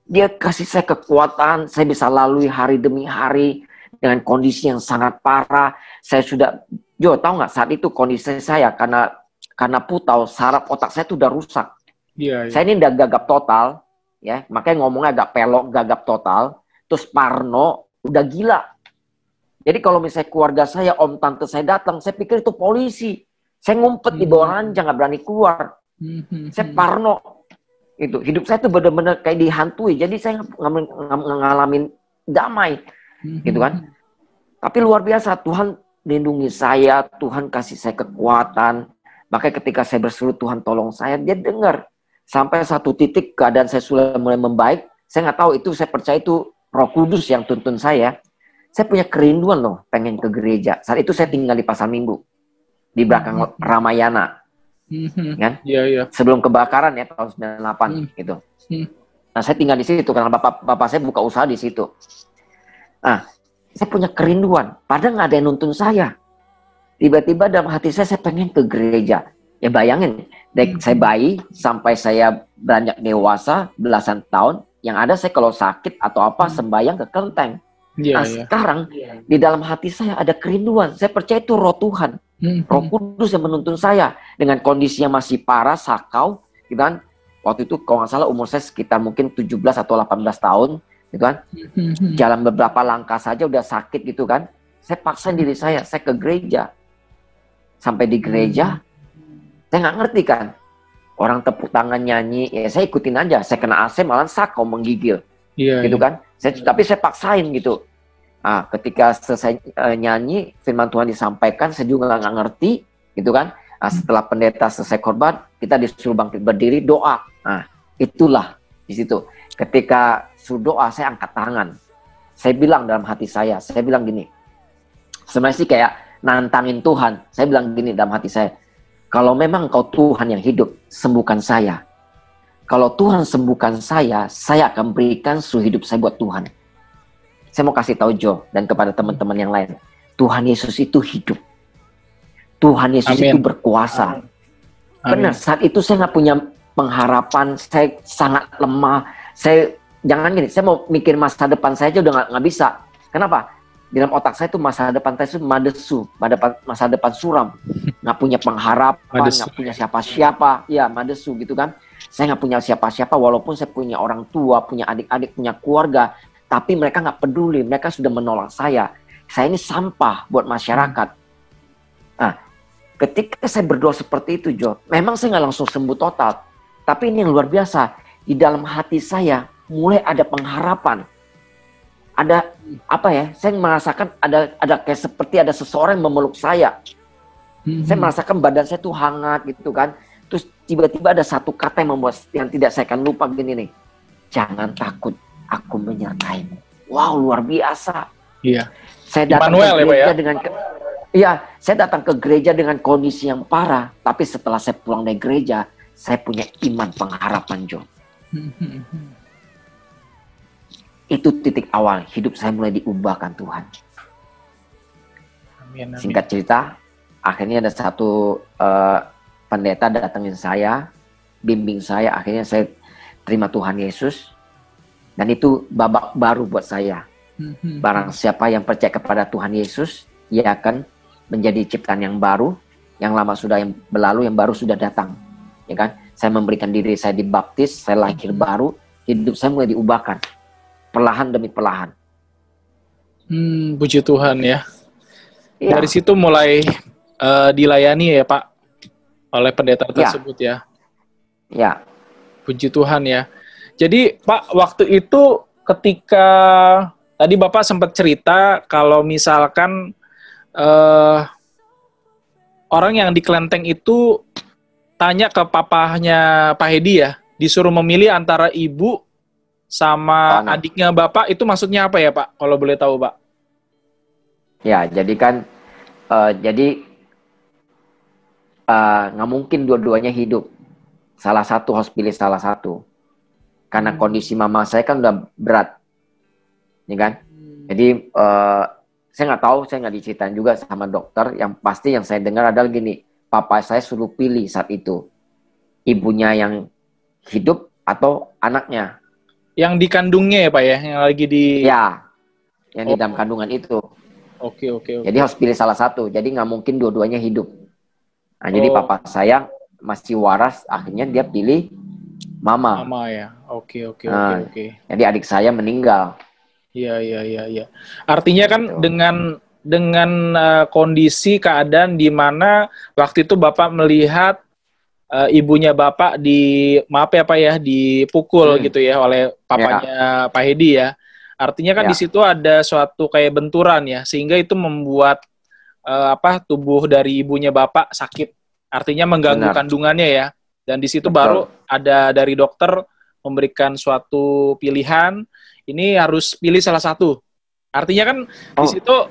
Dia kasih saya kekuatan, saya bisa lalui hari demi hari dengan kondisi yang sangat parah. Saya sudah, Jo, tahu nggak saat itu kondisi saya karena putau, saraf otak saya itu udah rusak. Iya, iya. Saya ini udah gagap total, ya, makanya ngomongnya agak pelok, gagap total. Terus parno, udah gila. Jadi kalau misalnya keluarga saya, om tante saya datang, saya pikir itu polisi. Saya ngumpet di bawah ranjang, nggak berani keluar. Saya parno. Itu hidup saya tuh benar-benar kayak dihantui. Jadi saya ngalamin damai, gitu kan. Tapi luar biasa, Tuhan lindungi saya, Tuhan kasih saya kekuatan. Makanya ketika saya berseru, Tuhan tolong saya, dia dengar. Sampai satu titik keadaan saya sudah mulai membaik. Saya nggak tahu itu, saya percaya itu Roh Kudus yang tuntun saya. Saya punya kerinduan loh, pengen ke gereja. Saat itu saya tinggal di Pasar Minggu, di belakang Ramayana, kan? Iya, iya. Sebelum kebakaran ya tahun 98 gitu. Nah, saya tinggal di situ karena bapak saya buka usaha di situ. Nah, saya punya kerinduan, padahal nggak ada yang nuntun saya. Tiba-tiba dalam hati saya pengen ke gereja. Ya bayangin, dari saya bayi sampai saya beranjak dewasa belasan tahun, yang ada saya kalau sakit atau apa sembahyang ke kelenteng. Nah, sekarang di dalam hati saya ada kerinduan. Saya percaya itu Roh Tuhan, Roh Kudus yang menuntun saya dengan kondisi yang masih parah, sakau, gitu kan? Waktu itu kalau nggak salah umur saya sekitar mungkin 17 atau 18 tahun, gitu kan? Jalan beberapa langkah saja udah sakit gitu kan? Saya paksa diri saya ke gereja. Sampai di gereja, saya nggak ngerti kan? Orang tepuk tangan nyanyi, ya saya ikutin aja. Saya kena AC malah sakau menggigil, gitu kan? Tapi saya paksain gitu. Nah, ketika selesai nyanyi, firman Tuhan disampaikan, saya juga nggak ngerti, gitu kan? Nah, setelah pendeta selesai khotbah, kita disuruh bangkit berdiri, doa. Nah, itulah di situ. Ketika suruh doa, saya angkat tangan. Saya bilang dalam hati saya bilang gini. Sebenarnya sih kayak nantangin Tuhan. Saya bilang gini dalam hati saya, kalau memang Engkau Tuhan yang hidup, sembuhkan saya. kalau Tuhan sembuhkan saya akan berikan seluruh hidup saya buat Tuhan. Saya mau kasih tahu Joe dan kepada teman-teman yang lain, Tuhan Yesus itu hidup. Tuhan Yesus itu berkuasa. Benar, saat itu saya nggak punya pengharapan, saya sangat lemah. Jangan gini, saya mau mikir masa depan saya aja udah nggak bisa. Kenapa? Di dalam otak saya itu masa depan saya itu madesu, masa depan suram, nggak punya pengharapan, nggak punya siapa-siapa, ya madesu gitu kan. Saya nggak punya siapa-siapa, walaupun saya punya orang tua, punya adik-adik, punya keluarga, tapi mereka nggak peduli, mereka sudah menolak saya. Saya ini sampah buat masyarakat. Nah, ketika saya berdoa seperti itu, Jo, memang saya nggak langsung sembuh total, tapi ini yang luar biasa. Di dalam hati saya mulai ada pengharapan. Ada apa ya? Saya merasakan ada kayak seperti ada seseorang yang memeluk saya. Saya merasakan badan saya tuh hangat gitu kan. Terus tiba-tiba ada satu kata yang tidak saya akan lupa gini nih. Jangan takut, aku menyertaimu. Wow, luar biasa. Iya. Saya datang ke gereja dengan saya datang ke gereja dengan kondisi yang parah, tapi setelah saya pulang dari gereja, saya punya iman pengharapan, Jo. Itu titik awal hidup saya mulai diubahkan Tuhan. Amin. Singkat cerita, akhirnya ada satu pendeta datangin saya, bimbing saya, akhirnya saya terima Tuhan Yesus, dan itu babak baru buat saya. Barang siapa yang percaya kepada Tuhan Yesus, ia akan menjadi ciptaan yang baru, yang lama sudah yang berlalu, yang baru sudah datang. Ya kan? Saya memberikan diri saya dibaptis, saya lahir baru, hidup saya mulai diubahkan. Perlahan demi perlahan. Puji Tuhan ya. Dari situ mulai dilayani ya Pak, oleh pendeta tersebut ya. Ya. Puji Tuhan ya. Jadi Pak, waktu itu ketika tadi Bapak sempat cerita kalau misalkan orang yang di Klenteng itu tanya ke papahnya Pak Hedi ya, disuruh memilih antara ibu sama adiknya Bapak, itu maksudnya apa ya Pak, kalau boleh tahu Pak? Ya, jadi kan, nggak mungkin dua-duanya hidup. Salah satu harus pilih salah satu. Karena kondisi mama saya kan udah berat. Ya kan? Jadi, saya nggak tahu, saya nggak diceritain juga sama dokter. Yang pasti yang saya dengar adalah gini, papa saya suruh pilih saat itu. Ibunya yang hidup atau anaknya. Yang dikandungnya ya Pak ya, yang lagi di... Ya, yang di dalam kandungan itu. Oke. Jadi harus pilih salah satu, jadi nggak mungkin dua-duanya hidup. Nah, jadi papa saya masih waras, akhirnya dia pilih mama. Mama ya, oke. Jadi adik saya meninggal. Iya. Artinya kan dengan kondisi keadaan di mana waktu itu Bapak melihat ibunya Bapak dipukul gitu ya oleh papanya Pak Hedi ya. Artinya kan di situ ada suatu kayak benturan ya, sehingga itu membuat tubuh dari ibunya Bapak sakit. Artinya mengganggu kandungannya ya. Dan di situ baru ada dari dokter memberikan suatu pilihan, ini harus pilih salah satu. Artinya kan di situ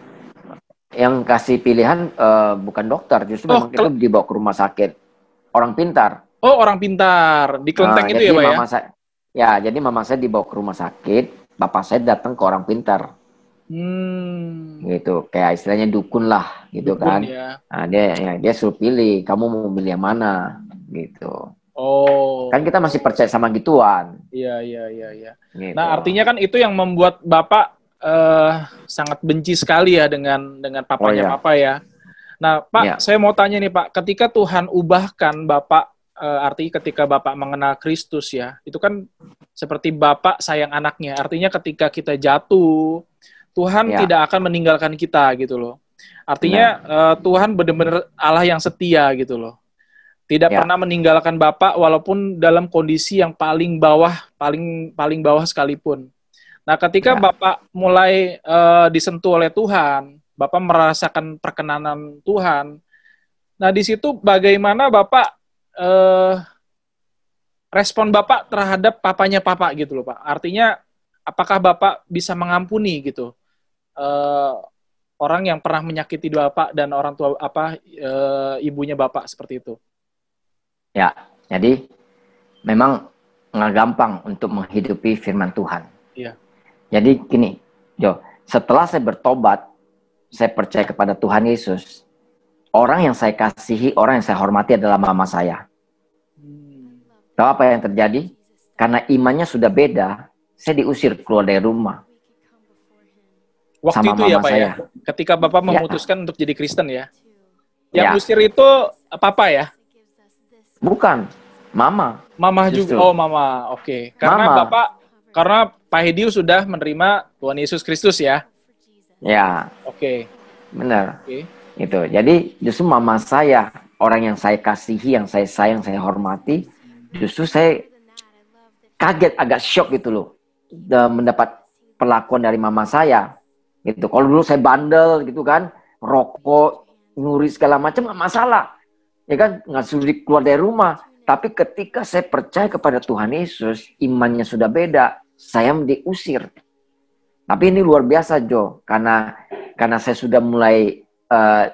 yang kasih pilihan bukan dokter, justru memang itu dibawa ke rumah sakit. Orang pintar. Oh, orang pintar. Di Klenteng itu ya, Pak ya? Jadi mama saya dibawa ke rumah sakit, bapak saya datang ke orang pintar. Gitu, kayak istilahnya dukun lah, gitu dukun, kan. Ya. Nah, dia suruh pilih, kamu mau milih yang mana, gitu. Oh. Kan kita masih percaya sama gituan. Iya. Gitu. Nah, artinya kan itu yang membuat Bapak sangat benci sekali ya dengan papanya Papa ya. Nah, Pak, saya mau tanya nih, Pak, ketika Tuhan ubahkan Bapak, artinya ketika Bapak mengenal Kristus ya, itu kan seperti Bapak sayang anaknya. Artinya ketika kita jatuh, Tuhan tidak akan meninggalkan kita gitu loh. Artinya Tuhan benar-benar Allah yang setia gitu loh. Tidak pernah meninggalkan Bapak walaupun dalam kondisi yang paling bawah sekalipun. Nah, ketika Bapak mulai disentuh oleh Tuhan, Bapak merasakan perkenanan Tuhan. Nah, di situ bagaimana Bapak respon Bapak terhadap papanya Papa gitu loh, Pak. Artinya apakah Bapak bisa mengampuni gitu orang yang pernah menyakiti Bapak dan orang tua ibunya Bapak seperti itu? Ya, jadi memang nggak gampang untuk menghidupi firman Tuhan. Iya. Jadi gini, Jo, setelah saya bertobat, saya percaya kepada Tuhan Yesus, orang yang saya kasihi, orang yang saya hormati adalah mama saya. Tahu apa yang terjadi? Karena imannya sudah beda, saya diusir keluar dari rumah. Waktu sama itu ya mama Pak saya. ya, ketika Bapak Ya. memutuskan untuk jadi Kristen ya. Yang Ya. usir itu Papa ya? Bukan, mama. Mama Justru. juga. Oh, Mama. Oke. Karena Mama. karena Pak Hedi sudah menerima Tuhan Yesus Kristus ya. Ya, Oke. benar. Oke. Itu. Jadi justru mama saya, orang yang saya kasihi, yang saya sayang, saya hormati, justru saya kaget, agak shock gitu loh, mendapat perlakuan dari mama saya. Gitu. Kalau dulu saya bandel gitu kan, rokok, nyuri segala macam nggak masalah, ya kan, nggak suruh keluar dari rumah. Tapi ketika saya percaya kepada Tuhan Yesus, imannya sudah beda, saya diusir. Tapi ini luar biasa, Jo, karena saya sudah mulai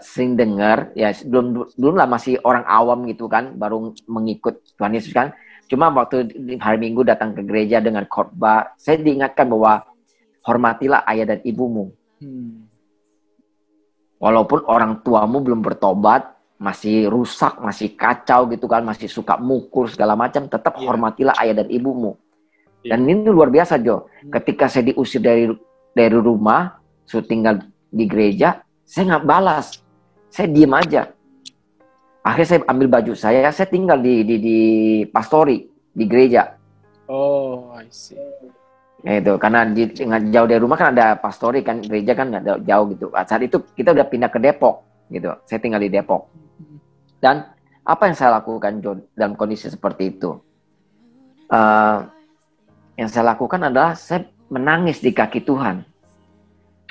sering dengar, ya belum lah, masih orang awam gitu kan, baru mengikut Tuhan Yesus kan. Cuma waktu hari Minggu datang ke gereja dengan khotbah, saya diingatkan bahwa hormatilah ayah dan ibumu. Walaupun orang tuamu belum bertobat, masih rusak, masih kacau gitu kan, masih suka mukul segala macam, tetap hormatilah ayah dan ibumu. Dan ini luar biasa, Jo. Ketika saya diusir dari rumah, saya tinggal di gereja, saya nggak balas, saya diem aja. Akhirnya saya ambil baju saya tinggal di pastori, di gereja. Oh, I see. Ya itu, karena jauh dari rumah kan ada pastori kan, gereja kan nggak jauh gitu. Saat itu kita udah pindah ke Depok gitu, saya tinggal di Depok. Dan apa yang saya lakukan, John, dalam kondisi seperti itu? Yang saya lakukan adalah saya menangis di kaki Tuhan.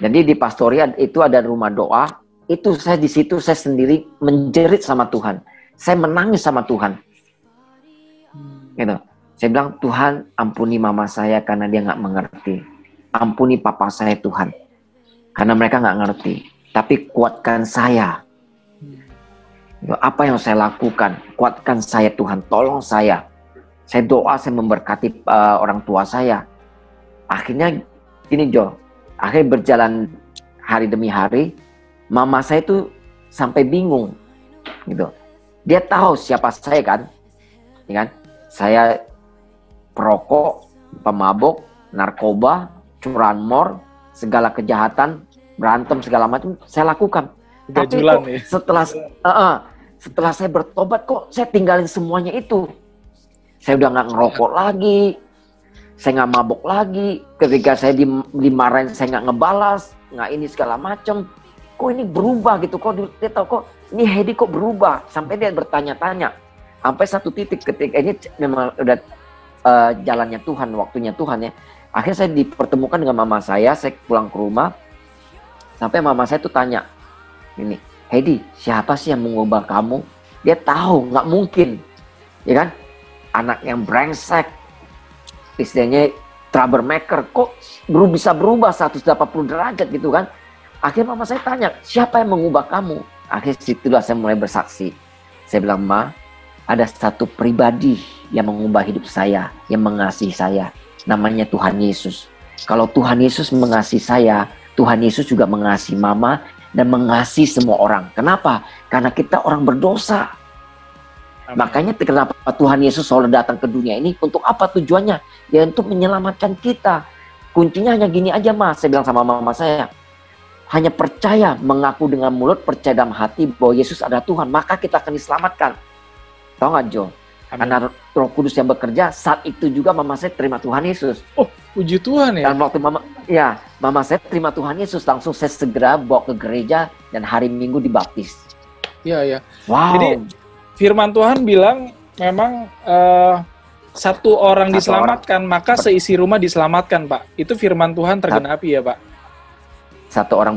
Jadi di pastori itu ada rumah doa, itu saya di situ saya sendiri menjerit sama Tuhan. Saya menangis sama Tuhan. Gitu. Saya bilang, Tuhan ampuni mama saya karena dia nggak mengerti. Ampuni papa saya, Tuhan, karena mereka nggak ngerti. Tapi kuatkan saya. Apa yang saya lakukan? Kuatkan saya, Tuhan. Tolong saya. Saya doa, saya memberkati orang tua saya. Akhirnya gini, Jo. Akhirnya berjalan hari demi hari. Mama saya itu sampai bingung. Gitu. Dia tahu siapa saya kan. Ya kan? Saya perokok, pemabuk, narkoba, curanmor, segala kejahatan, berantem segala macam saya lakukan. Tapi kok setelah saya bertobat, kok saya tinggalin semuanya itu. Saya udah nggak ngerokok lagi, saya nggak mabuk lagi. Ketika saya dimarahin, saya nggak ngebalas, nggak ini segala macam. Kok ini berubah gitu? Kok dia tahu kok ini Hedi kok berubah? Sampai dia bertanya-tanya. Sampai satu titik ketika ini memang udah jalannya Tuhan, waktunya Tuhan ya. Akhirnya saya dipertemukan dengan mama saya pulang ke rumah. Sampai mama saya tuh tanya, ini, Hedi, siapa sih yang mengubah kamu? Dia tahu, nggak mungkin. Ya kan? Anak yang brengsek, istilahnya troublemaker, kok bisa berubah 180 derajat gitu kan? Akhirnya mama saya tanya, siapa yang mengubah kamu? Akhirnya situlah saya mulai bersaksi. Saya bilang, Ma, ada satu pribadi yang mengubah hidup saya, yang mengasihi saya. Namanya Tuhan Yesus. Kalau Tuhan Yesus mengasihi saya, Tuhan Yesus juga mengasihi mama dan mengasihi semua orang. Kenapa? Karena kita orang berdosa. Amin. Makanya kenapa Tuhan Yesus selalu datang ke dunia ini? Untuk apa tujuannya? Ya untuk menyelamatkan kita. Kuncinya hanya gini aja, Mas. Saya bilang sama mama saya. Hanya percaya, mengaku dengan mulut, percaya dalam hati bahwa Yesus adalah Tuhan. Maka kita akan diselamatkan. Tahu nggak, Jo? Karena Roh Kudus yang bekerja, saat itu juga mama saya terima Tuhan Yesus. Oh, puji Tuhan ya. Dan waktu mama saya terima Tuhan Yesus, langsung saya segera bawa ke gereja dan hari Minggu dibaptis. Iya, iya. Wow. Jadi firman Tuhan bilang memang satu orang diselamatkan, maka seisi rumah diselamatkan, Pak. Itu firman Tuhan tergenapi ya, Pak. Satu orang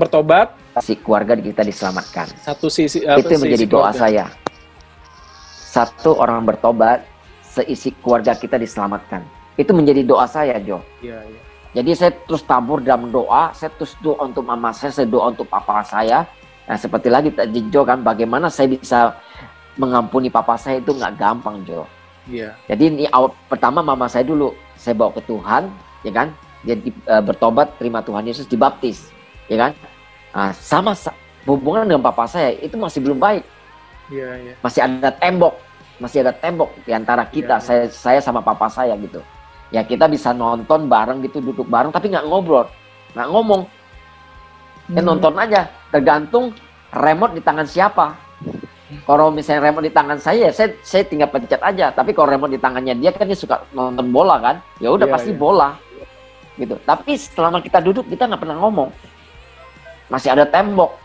bertobat, si keluarga kita diselamatkan. Itu menjadi doa saya. Satu orang bertobat, seisi keluarga kita diselamatkan. Itu menjadi doa saya, Jo. Iya, iya. Jadi saya terus tabur dalam doa, saya terus doa untuk mama saya doa untuk papa saya. Nah, seperti lagi tadi, Jo, kan, bagaimana saya bisa mengampuni papa saya itu nggak gampang, Jo. Iya. Jadi ini awal pertama mama saya dulu saya bawa ke Tuhan, ya kan? Dia bertobat, terima Tuhan Yesus, dibaptis, ya kan? Nah, hubungan dengan papa saya itu masih belum baik. Iya, iya. Masih ada tembok di antara kita, saya sama papa saya gitu. Ya kita bisa nonton bareng gitu, duduk bareng, tapi nggak ngobrol, nggak ngomong. Nonton aja, tergantung remote di tangan siapa. Kalau misalnya remote di tangan saya tinggal pencet aja. Tapi kalau remote di tangannya dia kan dia suka nonton bola kan, ya udah pasti bola, gitu. Tapi selama kita duduk kita nggak pernah ngomong, masih ada tembok.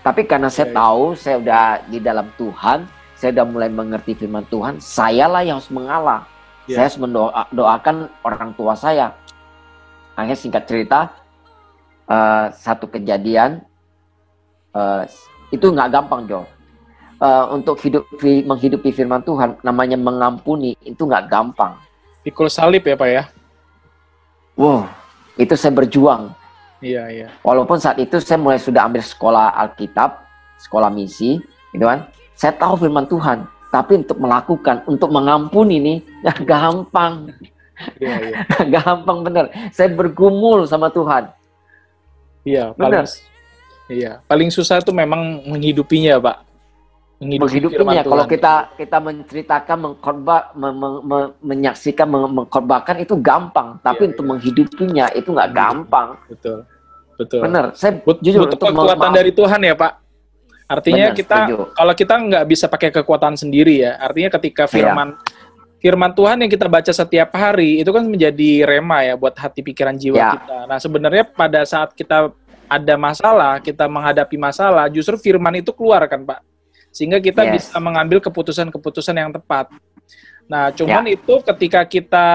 Tapi karena saya tahu saya udah di dalam Tuhan, saya udah mulai mengerti firman Tuhan, sayalah yang harus mengalah. Saya harus mendoakan orang tua saya. Akhirnya singkat cerita, satu kejadian itu nggak gampang, Jo. Untuk menghidupi firman Tuhan, namanya mengampuni, itu nggak gampang. Pikul salib ya Pak ya? Wow, itu saya berjuang. Iya, iya. Walaupun saat itu saya mulai sudah ambil sekolah Alkitab, sekolah misi, gitu kan. Saya tahu firman Tuhan, tapi untuk melakukan, untuk mengampuni nih, nggak gampang. Iya, iya. Gampang bener. Saya bergumul sama Tuhan. Iya, bener. Paling susah itu memang menghidupinya, Pak. Menghidupinya. Kalau kita menceritakan, menyaksikan, mengkorbankan itu gampang, tapi untuk menghidupinya itu nggak gampang. Betul, betul. Bener. Saya jujur butuh kekuatan dari Tuhan ya, Pak. Artinya kalau kita nggak bisa pakai kekuatan sendiri ya. Artinya ketika firman Tuhan yang kita baca setiap hari itu kan menjadi rema ya buat hati pikiran jiwa kita. Nah, sebenarnya pada saat kita ada masalah, kita menghadapi masalah, justru firman itu keluar kan, Pak. Sehingga kita bisa mengambil keputusan-keputusan yang tepat. Nah, cuman itu ketika kita,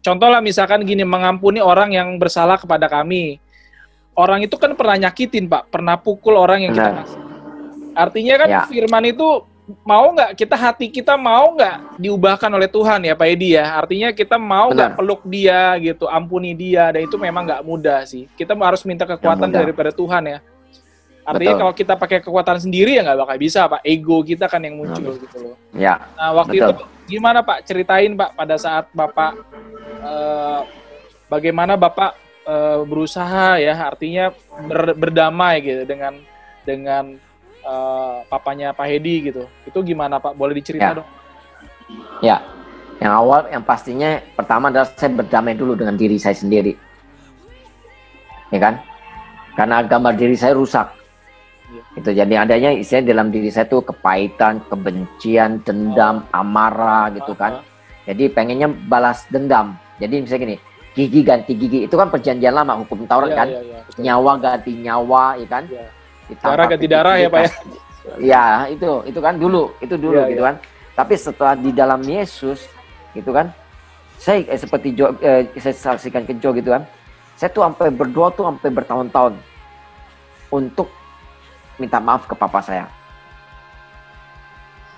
contohlah misalkan gini, mengampuni orang yang bersalah kepada kami. Orang itu kan pernah nyakitin, Pak, pernah pukul orang yang kita kasih. Artinya kan firman itu hati kita mau nggak diubahkan oleh Tuhan ya Pak Edi ya. Artinya kita mau nggak peluk dia gitu, ampuni dia, dan itu memang nggak mudah sih. Kita harus minta kekuatan daripada Tuhan ya. Artinya kalau kita pakai kekuatan sendiri ya nggak bakal bisa Pak. Ego kita kan yang muncul gitu loh. Ya. Nah waktu itu gimana Pak? Ceritain Pak pada saat Bapak bagaimana Bapak berusaha ya, artinya berdamai gitu dengan papanya Pak Hedi gitu. Itu gimana Pak? Boleh dicerita dong? Ya, yang awal yang pastinya pertama adalah saya berdamai dulu dengan diri saya sendiri, ya kan? Karena gambar diri saya rusak. Itu jadi adanya istilah dalam diri saya tuh kepahitan, kebencian, dendam, amarah gitu kan. Jadi pengennya balas dendam. Jadi misalnya gini, gigi ganti gigi itu kan perjanjian lama, hukum Taurat kan. Nyawa ganti nyawa, ya kan. Darah ganti darah ya Pak ya. Ya itu kan dulu gitu kan. Tapi setelah di dalam Yesus gitu kan, saya seperti saya saksikan ke Jo gitu kan, saya tuh sampai berdoa tuh sampai bertahun-tahun untuk minta maaf ke papa saya.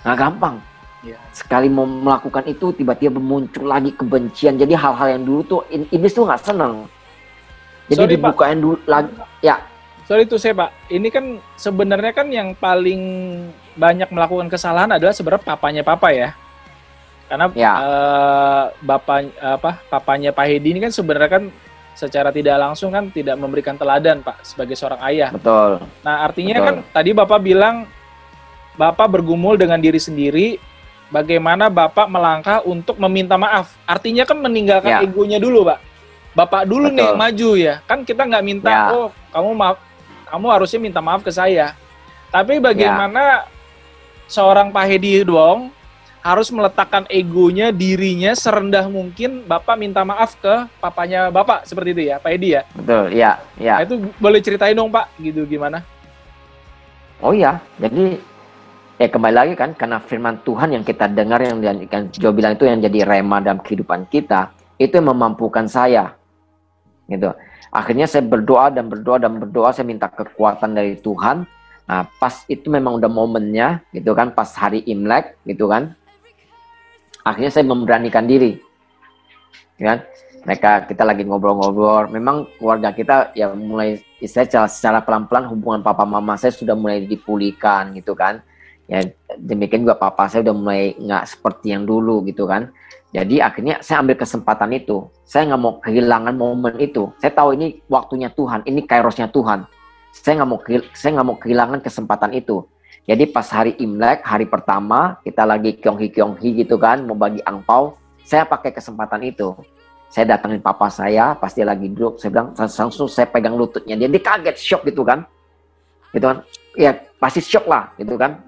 Nggak gampang. Sekali mau melakukan itu tiba-tiba muncul lagi kebencian. Jadi hal-hal yang dulu tuh iblis tuh nggak seneng. Jadi dibukain dulu lagi. Ya. Sorry itu saya Pak. Ini kan sebenarnya kan yang paling banyak melakukan kesalahan adalah sebenarnya papanya Papa ya. Karena papanya Pak Hedi ini kan sebenarnya kan secara tidak langsung kan tidak memberikan teladan Pak sebagai seorang ayah. Betul. Nah artinya kan tadi Bapak bilang Bapak bergumul dengan diri sendiri, bagaimana Bapak melangkah untuk meminta maaf. Artinya kan meninggalkan egonya dulu Pak. Bapak dulu nih yang maju ya. Kan kita nggak minta, oh kamu harusnya minta maaf ke saya. Tapi bagaimana seorang Pak Hedi dong harus meletakkan egonya, dirinya serendah mungkin, Bapak minta maaf ke papanya Bapak, seperti itu ya, Pak Hedi ya? Betul, ya. Nah, itu boleh ceritain dong Pak, gitu gimana? Oh iya, jadi kembali lagi kan, karena firman Tuhan yang kita dengar, yang Jo bilang itu yang jadi rema dalam kehidupan kita, itu yang memampukan saya. Gitu. Akhirnya saya berdoa, saya minta kekuatan dari Tuhan. Nah, pas itu memang udah momennya, gitu kan, pas hari Imlek, gitu kan. Akhirnya saya memberanikan diri, kan? Kita lagi ngobrol-ngobrol. Memang keluarga kita ya mulai secara pelan-pelan hubungan papa mama saya sudah mulai dipulihkan, gitu kan. Ya demikian juga papa saya udah mulai nggak seperti yang dulu gitu kan. Jadi akhirnya saya ambil kesempatan itu. Saya nggak mau kehilangan momen itu. Saya tahu ini waktunya Tuhan, ini kairosnya Tuhan. Saya nggak mau kehilangan kesempatan itu. Jadi pas hari Imlek, hari pertama, kita lagi kyonghi gitu kan, mau bagi angpau, saya pakai kesempatan itu. Saya datangin papa saya, pas dia lagi duduk, saya bilang, langsung saya pegang lututnya. Dia kaget, shock gitu kan. Gitu kan. Ya pasti shock lah, gitu kan.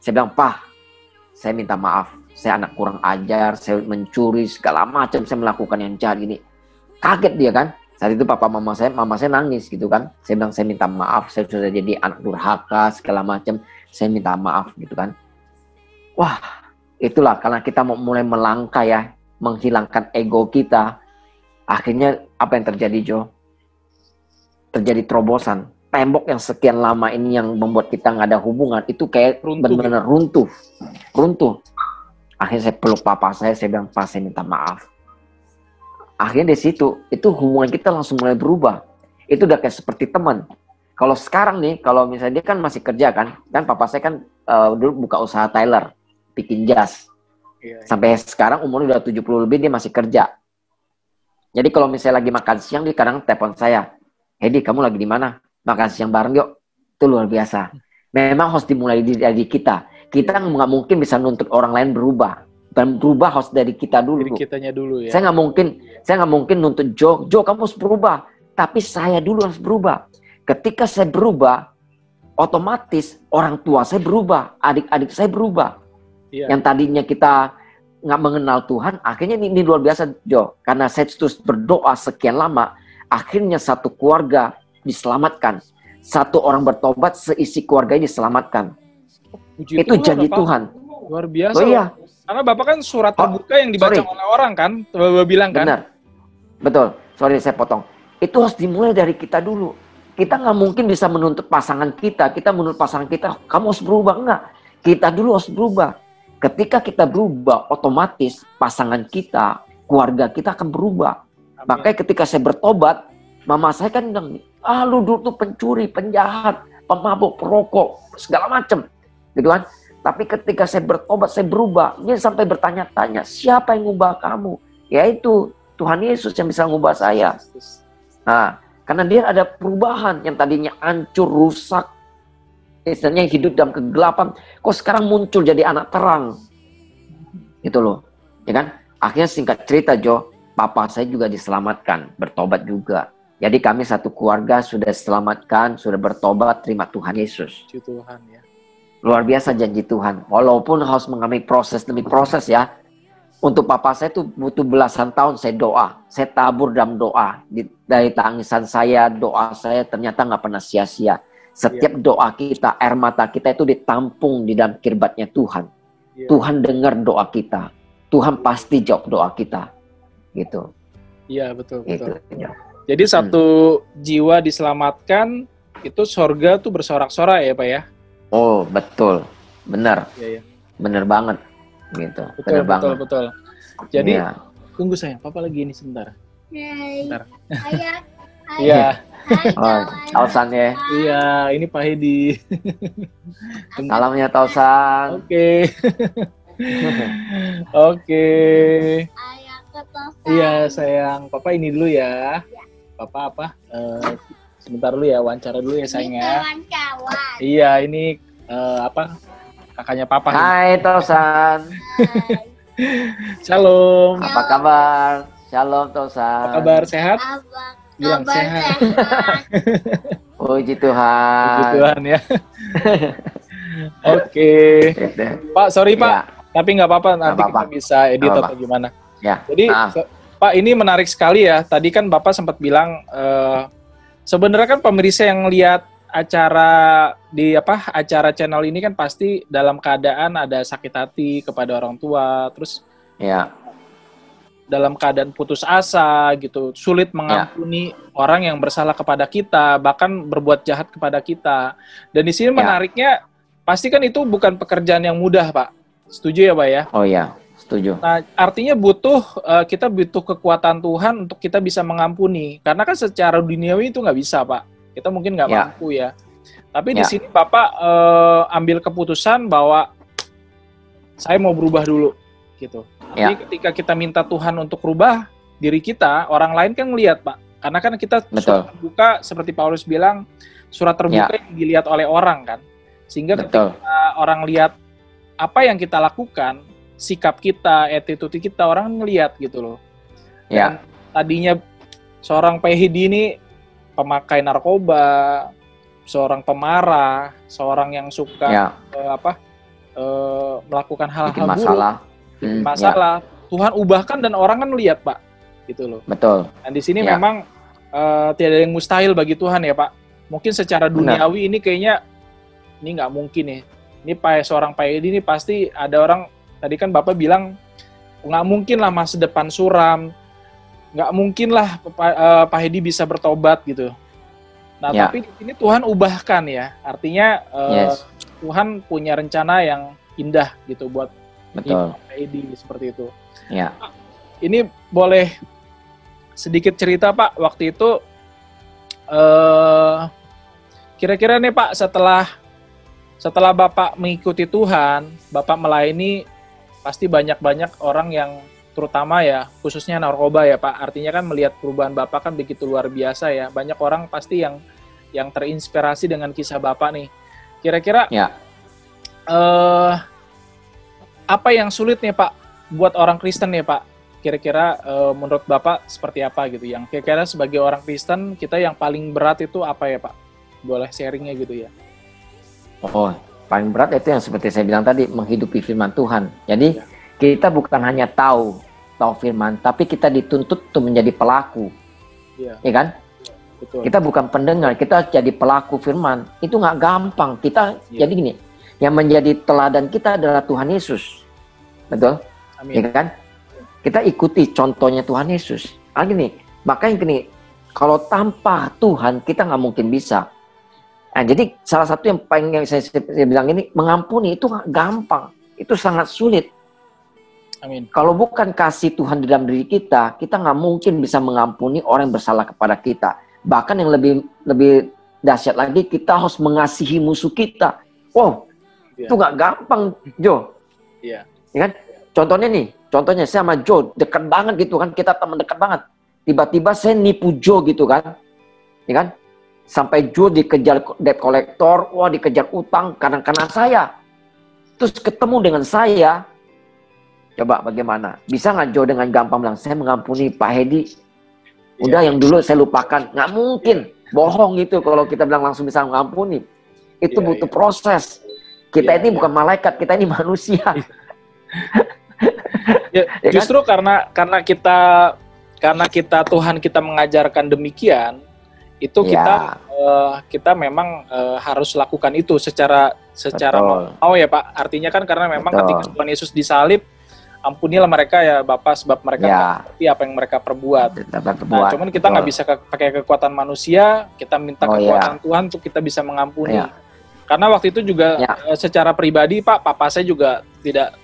Saya bilang, "Pak, saya minta maaf. Saya anak kurang ajar, saya mencuri, segala macam, saya melakukan yang jahat ini." Kaget dia kan. Saat itu mama saya nangis gitu kan. Saya bilang, "Saya minta maaf, saya sudah jadi anak durhaka, segala macam. Saya minta maaf," gitu kan. Wah, itulah karena kita mau mulai melangkah ya, menghilangkan ego kita. Akhirnya apa yang terjadi, Jo? Terjadi terobosan. Tembok yang sekian lama ini yang membuat kita nggak ada hubungan, itu kayak benar-benar runtuh. Akhirnya saya peluk papa saya bilang, "Pak, saya minta maaf." Akhirnya di situ, itu hubungan kita langsung mulai berubah. Itu udah kayak seperti teman. Kalau sekarang nih, kalau misalnya dia kan masih kerja kan papa saya kan dulu buka usaha tailor, bikin jas. Sampai sekarang umurnya udah 70 lebih, dia masih kerja. Jadi kalau misalnya lagi makan siang, dia kadang telepon saya, "Hedi, kamu lagi di mana? Makan siang bareng yuk." Itu luar biasa. Memang harus dimulai dari kita. Kita nggak mungkin bisa nuntut orang lain berubah. Dan berubah harus dari kita dulu. Dari kitanya dulu ya. Saya nggak mungkin nuntut Jo, kamu harus berubah. Tapi saya dulu harus berubah. Ketika saya berubah, otomatis orang tua saya berubah, adik-adik saya berubah. Iya. Yang tadinya kita nggak mengenal Tuhan, akhirnya ini luar biasa, Jo. Karena saya terus berdoa sekian lama, akhirnya satu keluarga diselamatkan. Satu orang bertobat, seisi keluarganya diselamatkan. Itu janji Tuhan. Luar biasa. Oh iya. Karena Bapak kan surat terbuka yang dibaca oleh orang kan, Bapak bilang kan? Benar. Betul. Sorry saya potong. Itu harus dimulai dari kita dulu. Kita nggak mungkin bisa menuntut pasangan kita. Kita menuntut pasangan kita, "Kamu harus berubah." Enggak. Kita dulu harus berubah. Ketika kita berubah, otomatis pasangan kita, keluarga kita akan berubah. Amin. Makanya ketika saya bertobat, mama saya kan bilang, "Lu dulu tuh pencuri, penjahat, pemabuk, perokok, segala macam." Gitu kan. Tapi ketika saya bertobat, saya berubah. Dia sampai bertanya-tanya, "Siapa yang ngubah kamu?" Yaitu Tuhan Yesus yang bisa ngubah saya. Nah, karena dia ada perubahan yang tadinya hancur, rusak. Istilahnya hidup dalam kegelapan. Kok sekarang muncul jadi anak terang. Gitu loh. Ya kan? Akhirnya singkat cerita, Jo, papa saya juga diselamatkan. Bertobat juga. Jadi kami satu keluarga sudah diselamatkan, sudah bertobat, terima Tuhan Yesus. Tuhan ya. Luar biasa janji Tuhan. Walaupun harus mengalami proses demi proses ya. Untuk papa saya tuh butuh belasan tahun saya doa. Saya tabur dalam doa. Dari tangisan saya, doa saya ternyata nggak pernah sia-sia. Setiap doa kita, air mata kita itu ditampung di dalam kirbatnya Tuhan. Tuhan dengar doa kita. Tuhan pasti jawab doa kita. Gitu. Iya, betul. Gitu. Jadi satu jiwa diselamatkan, itu sorga tuh bersorak-sorak ya Pak ya? Oh, betul. Benar. Iya. Benar banget. Gitu. Betul. Jadi, tunggu sayang, Papa lagi ini sebentar. Sebentar. Iya. Oh, Tausan ya. Iya, ini Pak Hedi. Salamnya Tausan. Oke. Iya sayang, Papa ini dulu ya. Papa apa? Sebentar dulu ya, wawancara dulu ya sayangnya. Iya, ini kakaknya Papa. Hai Tausan. Shalom. Apa kabar? Shalom Tausan. Apa kabar? Sehat? Bilang sehat. Puji Tuhan. Puji Tuhan ya. Oke. Pak, sorry Pak. Ya. Tapi nggak apa-apa, nanti kita bisa edit atau gimana. Ya. Jadi, Pak, ini menarik sekali ya. Tadi kan Bapak sempat bilang, sebenarnya kan pemirsa yang lihat acara channel ini kan pasti dalam keadaan ada sakit hati kepada orang tua, terus dalam keadaan putus asa gitu, sulit mengampuni orang yang bersalah kepada kita, bahkan berbuat jahat kepada kita. Dan di sini menariknya, pasti kan itu bukan pekerjaan yang mudah, Pak. Setuju ya, Pak ya? Oh iya, setuju. Nah, artinya kita butuh kekuatan Tuhan untuk kita bisa mengampuni. Karena kan secara duniawi itu nggak bisa, Pak. Kita mungkin nggak mampu ya. Tapi di sini Bapak ambil keputusan bahwa saya mau berubah dulu, gitu. Tapi ketika kita minta Tuhan untuk rubah diri kita, orang lain kan ngelihat, Pak. Karena kan kita surat terbuka, seperti Paulus bilang, surat terbuka yang dilihat oleh orang kan. Sehingga ketika orang lihat apa yang kita lakukan, sikap kita, attitude kita, orang ngelihat gitu loh. Dan tadinya seorang Pak Hedi ini pemakai narkoba, seorang pemarah, seorang yang suka melakukan hal-hal buruk, masalah. Tuhan ubahkan dan orang kan lihat, Pak, gitu loh. Betul. Dan di sini memang tidak ada yang mustahil bagi Tuhan ya, Pak. Mungkin secara duniawi ini kayaknya ini nggak mungkin ya. Ini seorang Pak Hedi ini pasti ada orang, tadi kan Bapak bilang nggak mungkin lah masa depan suram, nggak mungkin lah Pak Hedi bisa bertobat gitu. Nah, tapi di sini Tuhan ubahkan ya. Artinya Tuhan punya rencana yang indah gitu buat Pak Hedi seperti itu. Ini boleh sedikit cerita, Pak, waktu itu kira-kira nih, Pak, setelah Bapak mengikuti Tuhan, Bapak melayani pasti banyak-banyak orang yang terutama ya, khususnya narkoba ya, Pak. Artinya kan melihat perubahan Bapak kan begitu luar biasa ya. Banyak orang pasti yang terinspirasi dengan kisah Bapak nih. Kira-kira apa yang sulit nih, Pak, buat orang Kristen nih, Pak? Kira-kira menurut Bapak seperti apa gitu? Yang kira-kira sebagai orang Kristen, kita yang paling berat itu apa ya, Pak? Boleh sharingnya gitu ya? Oh, paling berat itu yang seperti saya bilang tadi, menghidupi firman Tuhan. Jadi kita bukan hanya tahu firman, tapi kita dituntut untuk menjadi pelaku. Ya kan? Betul. Kita bukan pendengar, kita jadi pelaku firman. Itu nggak gampang. Kita jadi gini, yang menjadi teladan kita adalah Tuhan Yesus. Betul? Amin. Ya kan? Kita ikuti contohnya Tuhan Yesus. Gini, makanya gini, kalau tanpa Tuhan kita nggak mungkin bisa. Nah, jadi salah satu yang paling yang saya bilang ini, mengampuni itu gampang, itu sangat sulit. Amin. Kalau bukan kasih Tuhan di dalam diri kita, kita nggak mungkin bisa mengampuni orang yang bersalah kepada kita. Bahkan yang lebih dahsyat lagi, kita harus mengasihi musuh kita. Wow, itu nggak gampang, Jo. Iya. Ya kan? Contohnya saya sama Jo dekat banget gitu kan, kita teman dekat banget. Tiba-tiba saya nipu Jo gitu kan, ya kan? Sampai Jo dikejar debt collector, wah dikejar utang karena saya. Terus ketemu dengan saya, coba bagaimana? Bisa nggak Jo dengan gampang bilang, saya mengampuni Pak Hedi. Udah yang dulu saya lupakan. Nggak mungkin, bohong itu kalau kita bilang langsung bisa mengampuni. Itu butuh proses. Kita ini bukan malaikat, kita ini manusia. Justru karena kita Tuhan kita mengajarkan demikian, itu kita memang harus lakukan itu secara mau ya, Pak. Artinya kan karena memang ketika Tuhan Yesus disalib, ampunilah mereka ya Bapak, sebab mereka ngerti apa yang mereka perbuat. Nah, cuman kita nggak bisa pakai kekuatan manusia, kita minta kekuatan Tuhan untuk kita bisa mengampuni. Karena waktu itu juga secara pribadi, Pak, papa saya juga tidak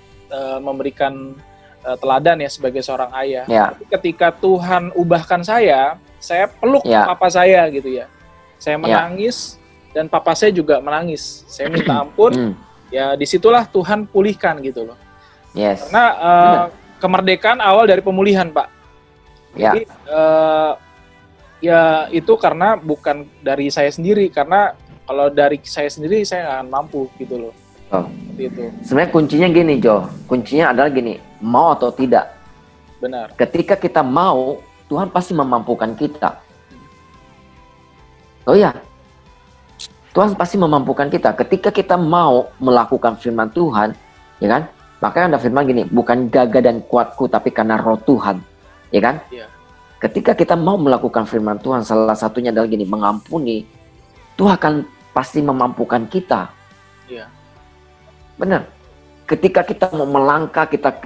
memberikan teladan ya sebagai seorang ayah. Tapi ketika Tuhan ubahkan saya peluk papa saya gitu ya. Saya menangis dan papa saya juga menangis. Saya minta ampun, ya disitulah Tuhan pulihkan gitu loh. Karena kemerdekaan awal dari pemulihan, Pak. Jadi ya itu karena bukan dari saya sendiri, karena kalau dari saya sendiri saya nggak akan mampu gitu loh. Itu. Sebenarnya kuncinya gini, Jo. Kuncinya adalah gini, mau atau tidak. Benar. Ketika kita mau, Tuhan pasti memampukan kita. Oh ya, Tuhan pasti memampukan kita. Ketika kita mau melakukan firman Tuhan, ya kan? Makanya ada firman gini, bukan gagah dan kuatku, tapi karena roh Tuhan. Ya kan? Iya. Ketika kita mau melakukan firman Tuhan, salah satunya adalah gini, mengampuni, Tuhan akan pasti memampukan kita. Iya. Benar. Ketika kita mau melangkah, kita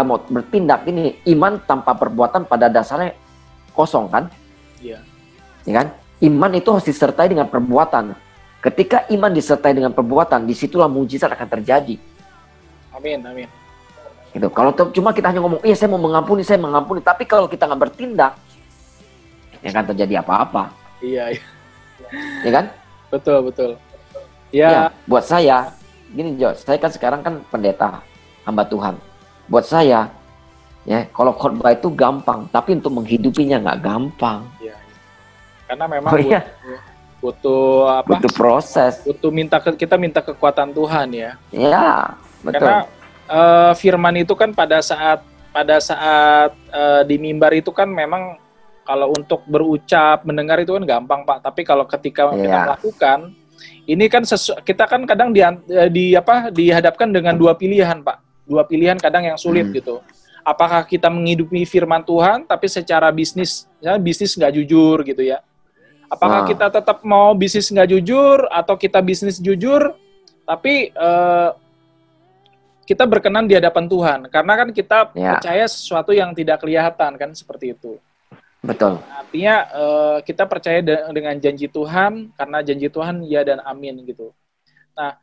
mau bertindak, ini iman tanpa perbuatan pada dasarnya kosong kan? Iya. Ya kan? Iman itu harus disertai dengan perbuatan. Ketika iman disertai dengan perbuatan, disitulah mujizat akan terjadi. Amin, amin. Gitu. Kalau cuma kita hanya ngomong, iya saya mau mengampuni, tapi kalau kita nggak bertindak, ya akan terjadi apa-apa. Iya. Ya kan? Betul, betul. Ya, buat saya, gini Jo, saya kan sekarang kan pendeta, hamba Tuhan. Buat saya, ya kalau khotbah itu gampang, tapi untuk menghidupinya nggak gampang. Ya. Karena memang butuh apa? Butuh proses. Butuh kita minta kekuatan Tuhan ya. Ya, betul. Karena firman itu kan pada saat di mimbar itu kan memang kalau untuk berucap, mendengar itu kan gampang Pak. Tapi kalau ketika kita melakukan, ini kan kita kan kadang dihadapkan dengan dua pilihan Pak. Dua pilihan kadang yang sulit gitu. Apakah kita menghidupi firman Tuhan, tapi secara bisnis nggak jujur gitu ya. Apakah kita tetap mau bisnis nggak jujur, atau kita bisnis jujur, tapi kita berkenan di hadapan Tuhan. Karena kan kita percaya sesuatu yang tidak kelihatan, kan seperti itu. Betul. Artinya kita percaya dengan janji Tuhan, karena janji Tuhan ya dan amin gitu. Nah,